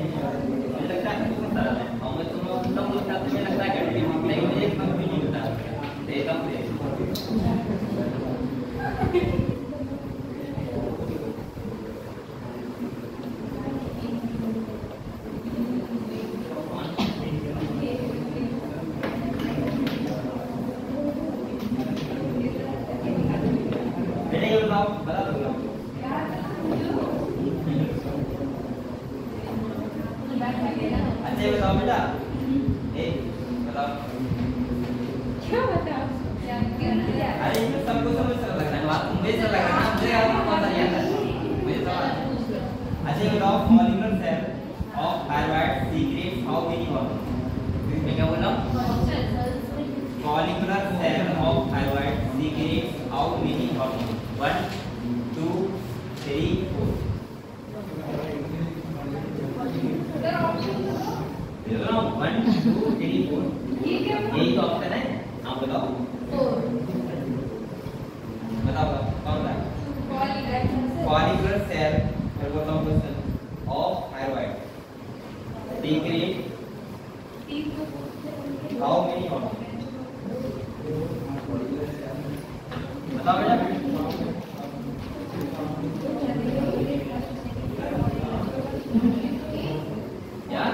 Speaker 1: मुझे लगता है कि बता रहा है और मैं तुम लोग साथ में लगता है कि लेकिन मुझे एक भी नहीं बता देता हूँ। अच्छा बताओ बेटा, बताओ
Speaker 3: क्या बताओ?
Speaker 1: अरे इसमें सबको समझ लग रहा है, बात मुझे लग रहा है, मुझे आपको पता नहीं आता मुझे तो। अच्छा बताओ follicular cell of thyroid secretes how many hormone? मैं क्या बोल रहा हूँ? Follicular cell of thyroid secretes how many hormone? 1 2 3 4। 3 4 यही तो ऑप्शन है। आप बताओ बताओ कौन सा? Follicular cell composition of thyroid secrete how many hormones? बताओ बेटा। यार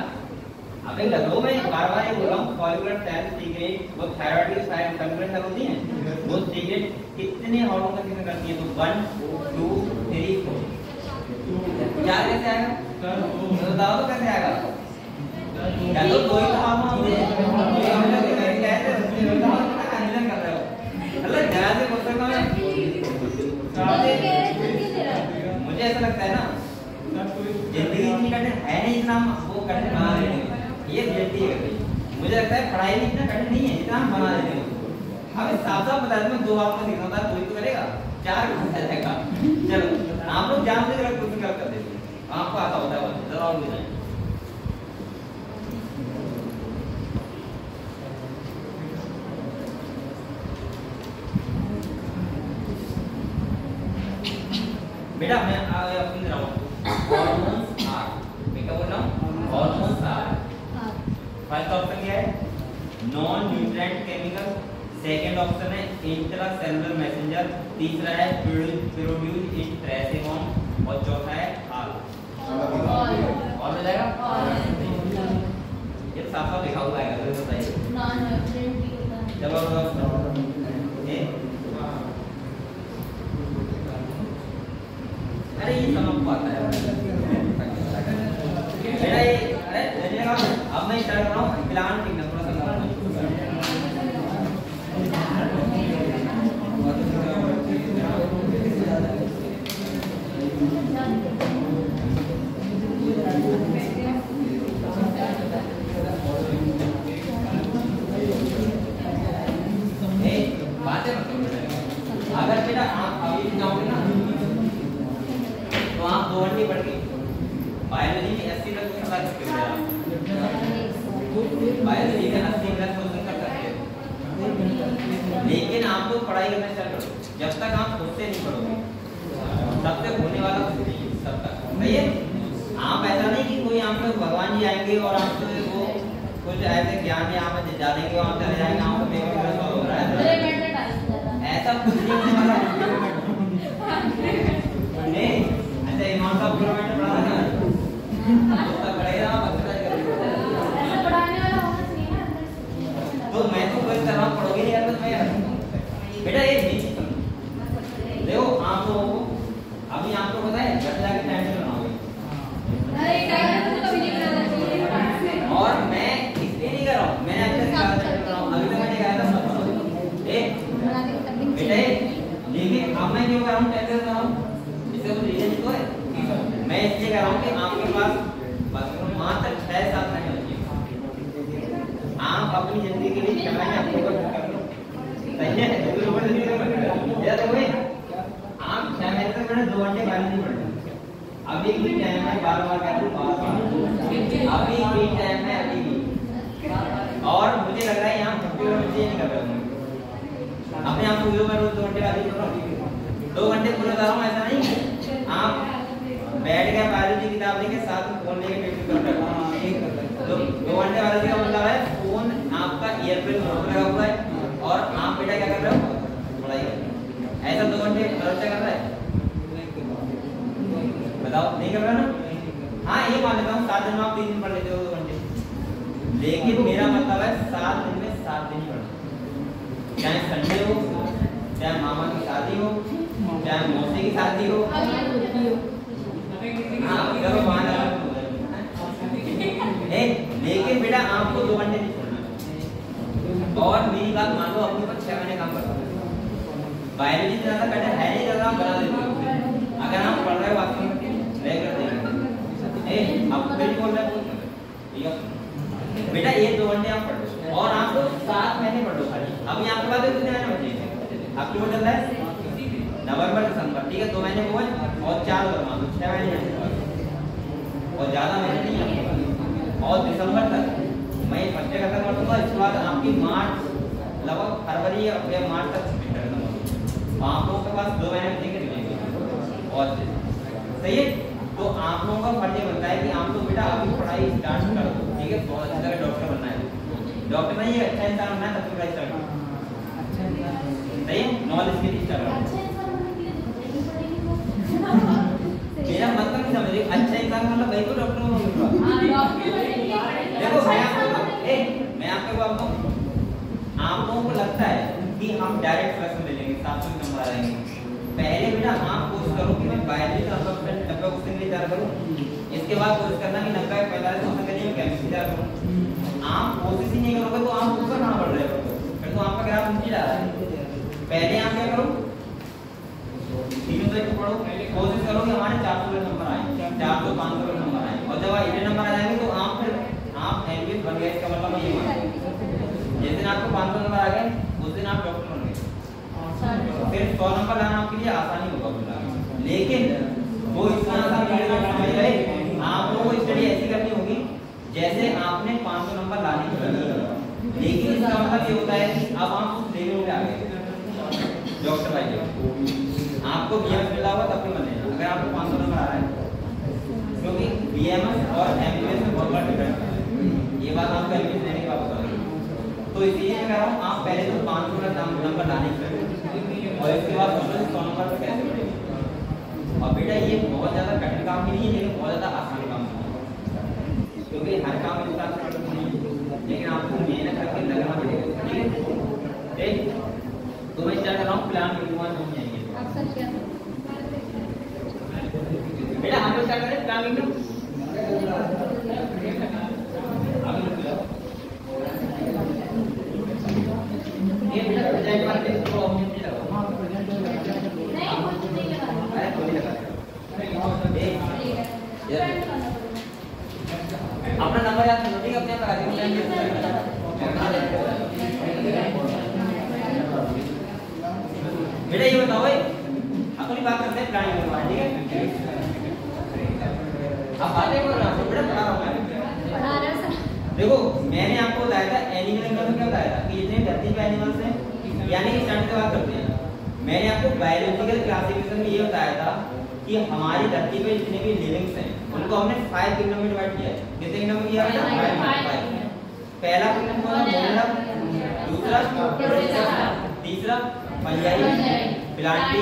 Speaker 1: अबे लगो मैं बार-बार ये बोल रहा हूँ फॉलिकुलर सेल सीक्रेट वो थायराइड की साइड फॉलिकुलर सेल होती हैं वो सीक्रेट कितने हार्मोन का सीक्रेट करती है? तो 1 2 3 4 क्या कैसे आएगा? तो बताओ तो कैसे आएगा? क्या तो कोई हार्मोन होते हैं ये हम लोग कैसे उसके हार्मोन का कंडीशन कर रहे हो? मतलब जरा से बोल सकता हूं मुझे ऐसा लगता है ना जिंदगी इतनी कठिन है नहीं इतना वो कठिन बना रहे हैं ये गलती है। मुझे लगता है पढ़ाई भी इतना कठिन नहीं है जितना हम बना देते हैं। अब साफ-साफ बता दूं मैं 2 बार में लिखना होता है कोई तो करेगा 4 घंटा जाएगा। चलो आप लोग जानते हैं गलत क्वेश्चन कर देते हैं आपको आता होता है जरा और बताएं। बेटा मैं अपनी रहा हूँ हॉर्मोन्स आर मैं क्या बोल रहा हूँ हॉर्मोन्स आर फर्स्ट ऑप्शन क्या है non nutrient chemical second option है इंट्रासेलुलर मैसेंजर तीसरा है प्रोड्यूस इन ट्रेस हॉर्मोन और चौथा है ऑल और हो जाएगा ये साफ साफ लिखा हुआ है तो बताइए
Speaker 2: नॉन न्यूट्रिएंट भी होता है
Speaker 1: जब अरे ये समझ पाता है मेरा ये अरे देखिएगा अब मैं स्टार्ट कर रहा हूँ प्लान ठीक ना थोड़ा सा बातें अगर बेटा आप अभी जाओगे ना तो आप 2 घंटे पढ़ के बायोलॉजी में 80 तक क्वेश्चन कर सकते हो बायोलॉजी में 80 प्लस क्वेश्चन कर सकते हो लेकिन आप लोग पढ़ाई करना स्टार्ट करो जब तक आप खुद से नहीं पढ़ोगे तब तक होने वाला कुछ नहीं तब तक सही है। आप ऐसा नहीं कि कोई आप लोग भगवान जी आएंगे और आपको वो कुछ ऐसे ज्ञान यहाँ पे दिला देंगे और चले जाएंगे आप पेपर सॉल्व हो रहा है ऐसा कुछ नहीं होने वाला नहीं ऐसे अमाउंट ऑफ किलोमीटर पढ़ा है तो पढ़ेगा
Speaker 2: ऐसा पढ़ाने वाला होना चाहिए ना
Speaker 1: तो मैं तो कोई तरह पढ़ोगे नहीं यार तो मैं बेटा ये नहीं देखो आप लोगों को अभी आपको पता है घर जाके टाइम से बनाओगे
Speaker 2: अरे टाइम तो कभी नहीं बनाना चाहिए
Speaker 1: और मैं इसलिए नहीं कर रहा हूँ मैंने आपसे कहा था बनाओ अभी तक मैंने कहा था सब बनाओ बेटा लेकिन अब मैं क्यों कर रहा हूँ टाइम से बनाओ इससे कुछ रीजन तो है मैं इसलिए कह रहा हूँ कि आपके पास मात्र 6-7 महीने बचे आप अपनी जिंदगी के लिए 6 महीने आपको कर लो सही है या तो भाई आप 6 महीने तक मैंने 2 घंटे बाहर नहीं पढ़ना अभी भी टाइम है बार-बार कर लो बार-बार अभी भी टाइम है अभी भी और मुझे लग रहा है यहाँ मुझे नहीं कर रहा हूँ अपने आप को मैं रोज 2 घंटे वाली कर रहा हूँ 2 घंटे पूरा कर रहा हूँ ऐसा नहीं आप बैठ गए बायोलॉजी किताब लेके साथ में फोन लेके पेपर कर रहा हूँ तो 2 घंटे बायोलॉजी का मतलब है फोन आपका ईयरफोन मोड लगा हुआ है और आप बेटा क्या कर रहे हो पढ़ाई कर रहे हो ऐसा 2 घंटे खर्चा कर रहा है बताओ नहीं कर रहा ना हाँ ये मान लेता हूँ 7 दिन में आप 3 दिन पढ़ लेते हो 2 घंटे लेकिन मेरा मतलब है 7 दिन में 7 दिन पढ़ना चाहे संडे हो चाहे मामा की शादी हो चाहे मौसी की शादी हो हाँ करो लेकिन बेटा आपको 2 घंटे नहीं छोड़ना और मेरी बात मान लो अपने पर 6 महीने काम करता हूँ बायोलॉजी से ज़्यादा कठिन है नहीं ज़्यादा आप बना देते हो अगर आप पढ़ रहे हो वास्तव में रेगुलर देंगे आप बिल्कुल बोल रहे हो ठीक है बेटा ये 2 घंटे आप पढ़ लो और आप 7 महीने पढ़ लो खाली अभी आपके पास कितने महीने बचे अक्टूबर चल रहा है नवंबर दिसंबर ठीक है 2 महीने हो गए और 4 और मान लो 6 महीने और ज़्यादा महीने नहीं है और दिसंबर तक मई फर्स्ट डे खत्म कर दूंगा, इसके बाद आपकी मार्च लगभग फरवरी या मार्च तक सबमिट कर दूंगा। आप लोगों के पास 2 महीने देंगे और सही है। तो आप लोगों का फर्ज बनता है कि आप लोग बेटा अभी पढ़ाई स्टार्ट कर दो, ठीक है। बहुत अच्छा जगह डॉक्टर बनना है, डॉक्टर नहीं है, अच्छा इंसान बनना है, तब पढ़ाई स्टार्ट करो, सही है। नॉलेज के लिए स्टार्ट करो। मेरा मतलब नहीं समझिए, अच्छा इंसान मतलब वही तो डॉक्टर बनूंगा। देखो मैं आपको बात कहूं, आप लोगों को लगता है कि हम डायरेक्ट सिलेक्शन ले लेंगे, 700 नंबर आ जाएंगे। पहले बेटा आप कोशिश करो कि मैं बायोलॉजी का 90% 90 क्वेश्चन के लिए तैयार करूं, इसके बाद कोशिश करना कि 90 45 क्वेश्चन के लिए मैं केमिस्ट्री तैयार करूं। आप कोशिश ही नहीं करोगे तो आप ऊपर कहां बढ़ रहे हो, फिर तो आपका ग्राफ नीचे जा रहा है। पहले आप क्या करो, तीनों तक पढ़ो, कोशिश करो कि हमारे 400 नंबर आए, 400 500 नंबर आए, और जब इतने नंबर आ जाएंगे तो आप एमबीबीएस बन गए। इसका मतलब ये मान जिस दिन आपको 500 नंबर आ गए उस दिन आप डॉक्टर बन गए। फिर 100 नंबर लाना आपके लिए आसानी होगा बोला, लेकिन वो इतना आसान समझ रहे। आप लोगों को स्टडी ऐसी करनी होगी जैसे आपने 500 नंबर लाने की जरूरत, लेकिन इसका मतलब ये होता है कि अब आप उस लेवल पे आ गए डॉक्टर भाई। आपको बीएमएस मिला हुआ तब भी मत लेना अगर आपको 500 नंबर आ रहा है, क्योंकि बीएमएस और एमबीबीएस में बहुत बड़ा डिफरेंस है। ये बात आपको एमबीबीएस लेने के बाद बता दूं, तो इसलिए मैं कह रहा हूं आप पहले तो 500 नंबर लाने की और इसके बाद 100 नंबर पे कैसे बढ़ेंगे। और बेटा ये बहुत ज्यादा कठिन काम भी नहीं है, लेकिन बहुत ज्यादा आसान काम है, क्योंकि हर काम में इंसान से नहीं है, लेकिन आपको मेहनत करके लगना पड़ेगा, ठीक है। तो मैं स्टार्ट कर रहा हूँ प्लान बिंदुआं समझ जाएंगे बेटा। हम लोग स्टार्ट करें प्लान बिंदु। ये बेटा प्रोजेक्ट पर देखो हम नहीं लगा, नहीं कुछ नहीं लगा, अरे कोई लगा अपना नंबर याद करो, ठीक है। अपने लगा बेटा। ये बताओ भाई, अपनी बात करते हैं प्लानिंग के बारे में, ठीक है। अब बातें कर रहा हूं बेटा, पढ़ा रहा हूं मैं। देखो मैंने आपको बताया था एनिमल में क्या बताया था कि जितने धरती पे एनिमल्स हैं, यानी कि स्टार्ट से बात करते हैं। मैंने आपको बायोलॉजिकल क्लासिफिकेशन में ये बताया था कि हमारी धरती पे जितने भी लिविंग्स हैं उनको हमने 5 किंगडम में डिवाइड किया है। कितने किंगडम में किया है? 5। पहला किंगडम कौन है? मोनेरा, दूसरा तीसरा फंजाई, प्लांटी।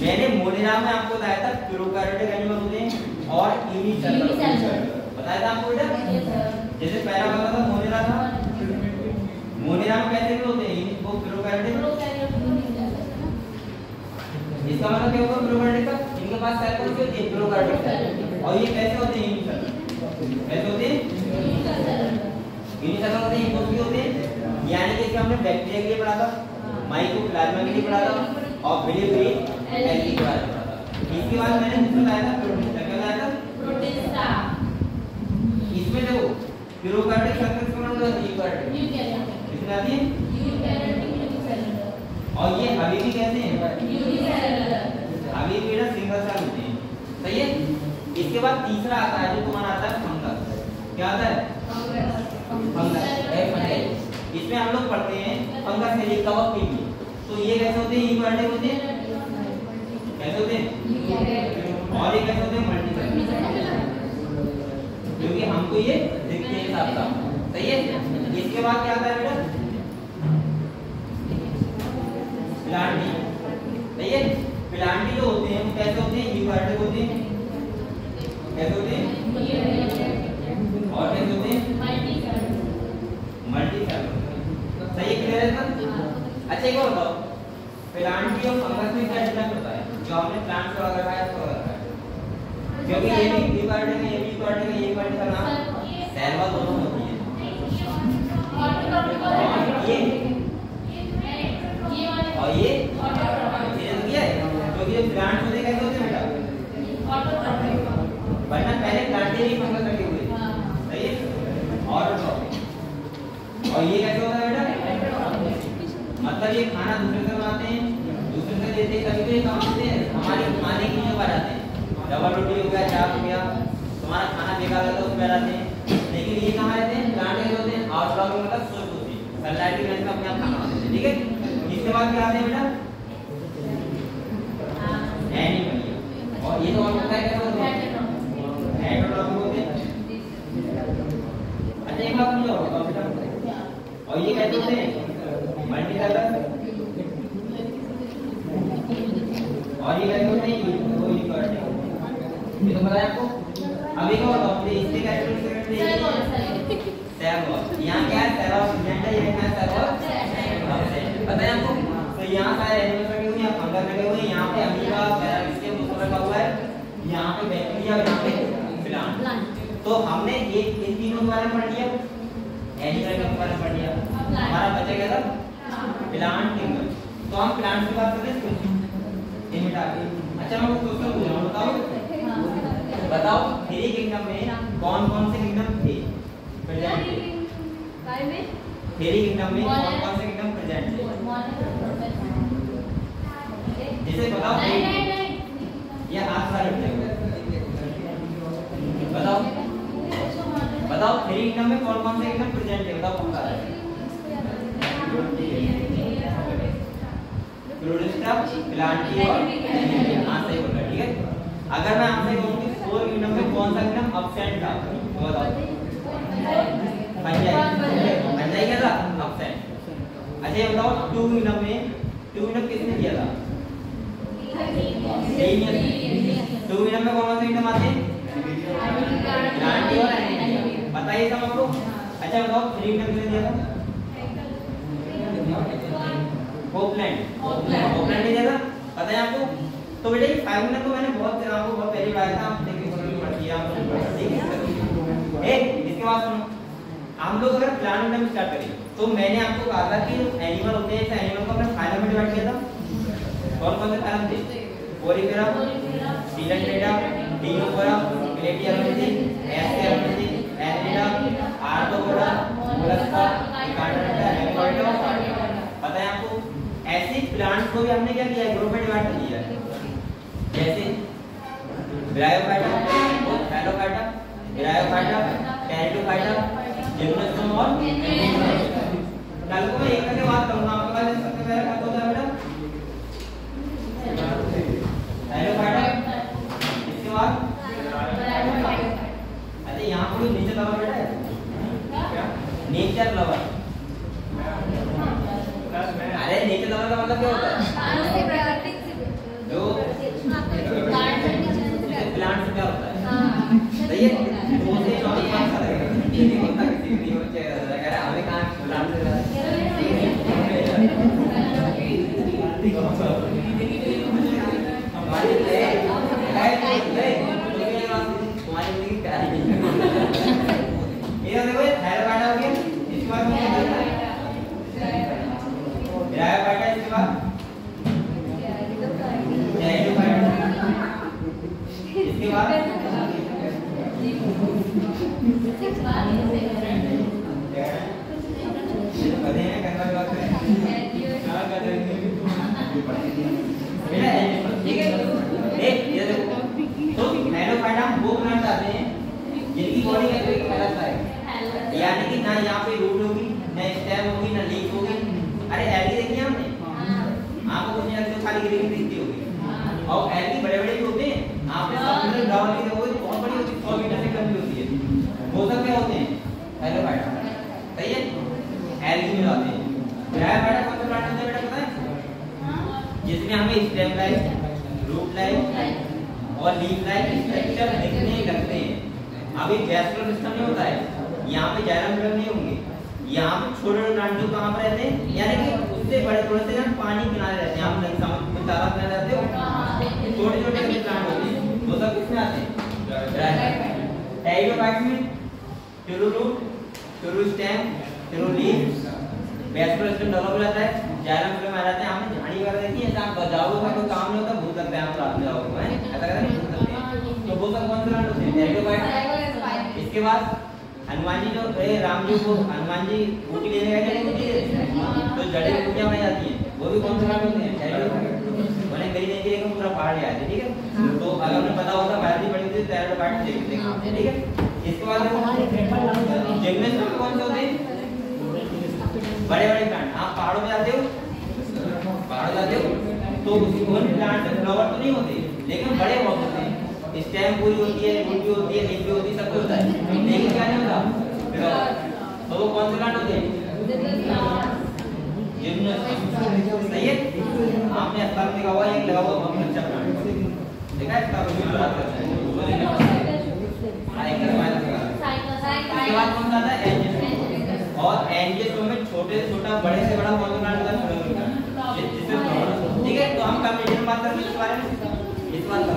Speaker 1: मैंने मोनेरा में आपको बताया था प्रोकैरियोटिक एनिमल होते हैं और यूनिसेलुलर बताया था आपको बेटा। जैसे पहला वाला था मोनेरा था, मोनेरा में कैसे भी होते हैं वो प्रोकैरियोटिक। इसका मतलब क्या होगा प्रोकैरियोटिक का? इनके पास सेल कौन सी होती है? Prokaryotic cell. और ये कैसे होते हैं? यूनिसेलुलर। कैसे होते हैं? यूनिसेलुलर होते हैं, कौन होते हैं? यानी कि हमने बैक्टीरिया के लिए पढ़ा था, माइकोप्लाज्मा के लिए पढ़ा था और बिलियरी एल्गी के बारे में पढ़ा था। इसके बाद मैंने बताया था प्रोटिन, क्या बताया था? प्रोटिस्टा। इसमें देखो प्रोकैरियोटिक सर्कल में होता है यूकैरियोटिक। किसमें आती है? Eukaryotic unicellular. और ये अभी भी कैसे हैं? यूनिसेलुलर। अभी भी ना सिंगल सेल होते हैं, सही है। इसके बाद तीसरा आता है जो तुम्हारा आता है फंगस। क्या आता है? फंगस। इसमें हम लोग पढ़ते हैं फंगस है ये कवक के लिए। तो ये कैसे होते हैं? यूकैरियोटिक होते हैं। कैसे होते हैं? और ये कैसे होते हैं? मल्टीसेलुलर, क्योंकि हमको ये दिखते हैं साफ साफ, सही है। इसके बाद क्या आता है बेटा? प्लांटी, सही है। प्लांटी जो होते हैं वो कैसे होते हैं? यूकैरियोटिक होते हैं। कैसे होते हैं? और कैसे होते हैं? मल्टीसेलुलर। सही क्लियर है सर? अच्छा एक और बताओ, प्लांटी और फंगस में क्या डिफरेंस होता है? जो हमने प्लांट्स का रखा है उसको रखा है, क्योंकि ये भी यूकैरियोटिक है, ये भी यूकैरियोटिक है, ये यूकैरियोटिक का नाम सेल वॉल दोनों होती है। और ये तो क्या है? क्योंकि ये प्लांट्स होते कैसे होते हैं बेटा? वरना पहले प्लांटी ही फंगस रखे हुए थे, सही है। और ये कैसे होता है बेटा? मतलब ये खाना दूसरे से बनाते हैं, दूसरे से देते हैं, कभी काम देते हैं, हमारे खाने की जो बनाते हैं। डबल रोटी हो गया, चाप हो गया, तुम्हारा खाना निकाला था उसमें रहते हैं, लेकिन ये कहाँ रहते हैं? प्लांट में होते हैं। आउटडोर में मतलब सोच होती है, सनलाइट की वजह से अपने आप खाना बनाते हैं। ठीक है, इसके बाद क्या आते हैं बेटा? एनिमल। और ये तो और होता है क्या होता है? हेटेरोट्रॉपिक होते हैं। अच्छा एक बात मुझे और बताओ बेटा, और ये कैसे होते हैं? मल्टीसेलुलर। और ये कैसे होते हैं? ये तो पता है आपको। अभी क्या बताओ मुझे इसके कैरेक्टरिस्टिक्स देखिए। सेल वॉल, यहाँ क्या है? सेल ऑफ प्रेजेंट है, ये क्या है? सेल ऑफ पता है आपको। तो यहाँ सारे एनिमल्स लगे हुए हैं, फंगस लगे हुए हैं, यहाँ पे अमीबा पैरासिट उसको रखा हुआ है, यहाँ पे बैक्टीरिया, यहाँ पे प्लांट। तो हमने एक इन तीनों के बारे में पढ़ लिया, एनिमल के बारे में पढ़ लिया। हमारा बचा क्या था? Plant kingdom. तो हम प्लांट की बात करते हैं इनमें आगे। अच्छा मैं कुछ क्वेश्चन पूछ रहा हूँ, बताओ थ्री किंगडम में कौन कौन से किंगडम थे प्रेजेंट थे? थ्री किंगडम में कौन कौन से किंगडम प्रेजेंट थे? जैसे बताओ, ये हाथ सारे बताओ बताओ थ्री किंगडम में कौन कौन से किंगडम प्रेजेंट थे? बताओ कौन सा है? प्लांटी और हाँ सही बोल रहा है। ठीक है, अगर मैं आपसे कहूँ कि फोर किंगडम में कौन सा किंगडम एब्सेंट था तो बताओ। पंजाई क्या था? एब्सेंट। अच्छा ये बताओ टू किंगडम किसने दिया था? टू किंगडम में कौन से किंगडम आते हैं? प्लांटी और एनिमल। बताइए सब आपको। अच्छा बताओ थ्री किंगडम किसने दिया था? पोपलैंड ने दिया था, पता है आपको। तो बेटा ये फाइव किंगडम को मैंने बहुत पहले पढ़ाया था, आप देखिए पढ़ लिया आप। ठीक है, इसके बाद सुनो, हम लोग अगर प्लांट किंगडम स्टार्ट करें तो मैंने आपको कहा था कि एनिमल होते हैं, एनिमल को अपने फाइलम में डिवाइड किया था। कौन कौन से फाइलम थे? कोरिफेरा, सीलेंट्रेटा, डिओफोरा, प्लेटियरमिथी, एस्केरमिथी, एनिलिडा, आर्थ्रोपोडा, मोलस्का, इकार्डोनिटा, हेमिकोइडा। पता है आपको। ऐसे प्लांट्स को भी हमने क्या किया है? ग्रुप में डिवाइड कर दिया है। जैसे bryophyta, Thallophyta, bryophyta, pteridophyta, gymnosperm और एंजियोस्पर्म। कल को मैं एक करके बात करूंगा आपके पास। सबसे पहले क्या होता है बेटा? थैलोफाइटा, इसके बाद अच्छा यहाँ पर नेचर लवर बेटा है क्या? Nature lover. अरे नेचर लवर का मतलब क्या होता है? जो प्लांट से क्या होता है? सही है, तो उसे 24 साल लगेगा। ठीक है, होता किसी भी नहीं होता है, अगर हमें कहाँ प्लांट से हमारी तुम्हारी जिंदगी प्यारी नहीं। ये देखो ये थैलोफाइटा हो गया, इसके बाद में ब्रायोफाइटा, इसके बाद टेरिडोफाइटा, इसके बाद पढ़े हैं करना बात करें क्या कर रहे हैं बेटा? ठीक है, एक ये देखो तो थैलोफाइटा वो प्लांट आते हैं जिनकी बॉडी का कोई अलग है, यानी कि ना यहाँ पे रूट होगी, ना स्टेम होगी, ना लीफ होगी। अरे एल्गी देखी हमने, आपको कुछ नहीं लगता, खाली ग्रीन दिखती होगी। और एल्गी बड़े-बड़े भी होते हैं, आपने समुद्र ग्राउंड की देखोगे तो बहुत बड़ी होती है, 100 मीटर से कम भी होती है। वो सब क्या होते हैं? थैलोफाइटा। सही है, एल्गी में आते हैं। ब्रायोफाइटा कौन सा प्लांट होता है बेटा पता है? जिसमें हमें स्टेम लाइक, रूट लाइक और लीफ लाइक स्ट्रक्चर दिखने लगते हैं। अभी वैस्कुलर सिस्टम नहीं होता है, यहाँ पे जाइलम नहीं होंगे, यहाँ पे छोटे प्लांट जो कहाँ पर रहते हैं, यानी कि उससे बड़े थोड़े से ना पानी किनारे रहते हैं। आप नहीं समझ में तालाब में रहते हो, छोटे छोटे प्लांट होते हैं, वो सब किसमें आते हैं? टेरिडोफाइट में true root, true stem, true leaf, vascular system develop हो जाता है, जाइलम में आ जाते हैं। आपने झाड़ी वगैरह देखी है, आप बजाओगे का कोई काम नहीं होता, भूल सकते हैं आप रात में जाओगे, हैं ऐसा करते हैं, भूल सकते हैं। तो वो सब कौन से प्लांट होते हैं? टेरिडोफाइट। इसके बाद हनुमान जी जो राम जी को हनुमान जी बूटी लेने गए थे, तो जड़ी बूटियां बनाई जाती हैं, वो भी कौन से प्लांट होते हैं? मैंने मेरी नहीं देखा, पूरा पहाड़ ले आए थे। ठीक है, तो अगर उन्हें पता होता बायोलॉजी पढ़ी होती तो टेरिडोफाइट देखते। ठीक है। इसके बाद जिम्नोस्पर्म में कौन से होते हैं? बड़े बड़े प्लांट। आप पहाड़ों में जाते हो, तो उन प्लांट में फ्लावर तो नहीं होते, लेकिन बड़े बहुत होते हैं। स्टेम पूरी होती है, रूट भी होती है, लीफ भी होती है, सब कुछ होता है, लेकिन क्या नहीं होता? तो वो कौन से प्लांट होते हैं? जिम्नोस्पर्म। सही है। आपने अस्पताल में देखा हुआ एक लगा हुआ बहुत अच्छा प्लांट देखा है, इसका भी बात करते हैं। इसके बाद कौन सा आता है? एंजियोस्पर्म। और एंजियोस्पर्म में छोटे से छोटा, बड़े से बड़ा कौन सा प्लांट होता है? जिससे ठीक है। तो हम कब बात करेंगे इस बारे में? इस बात का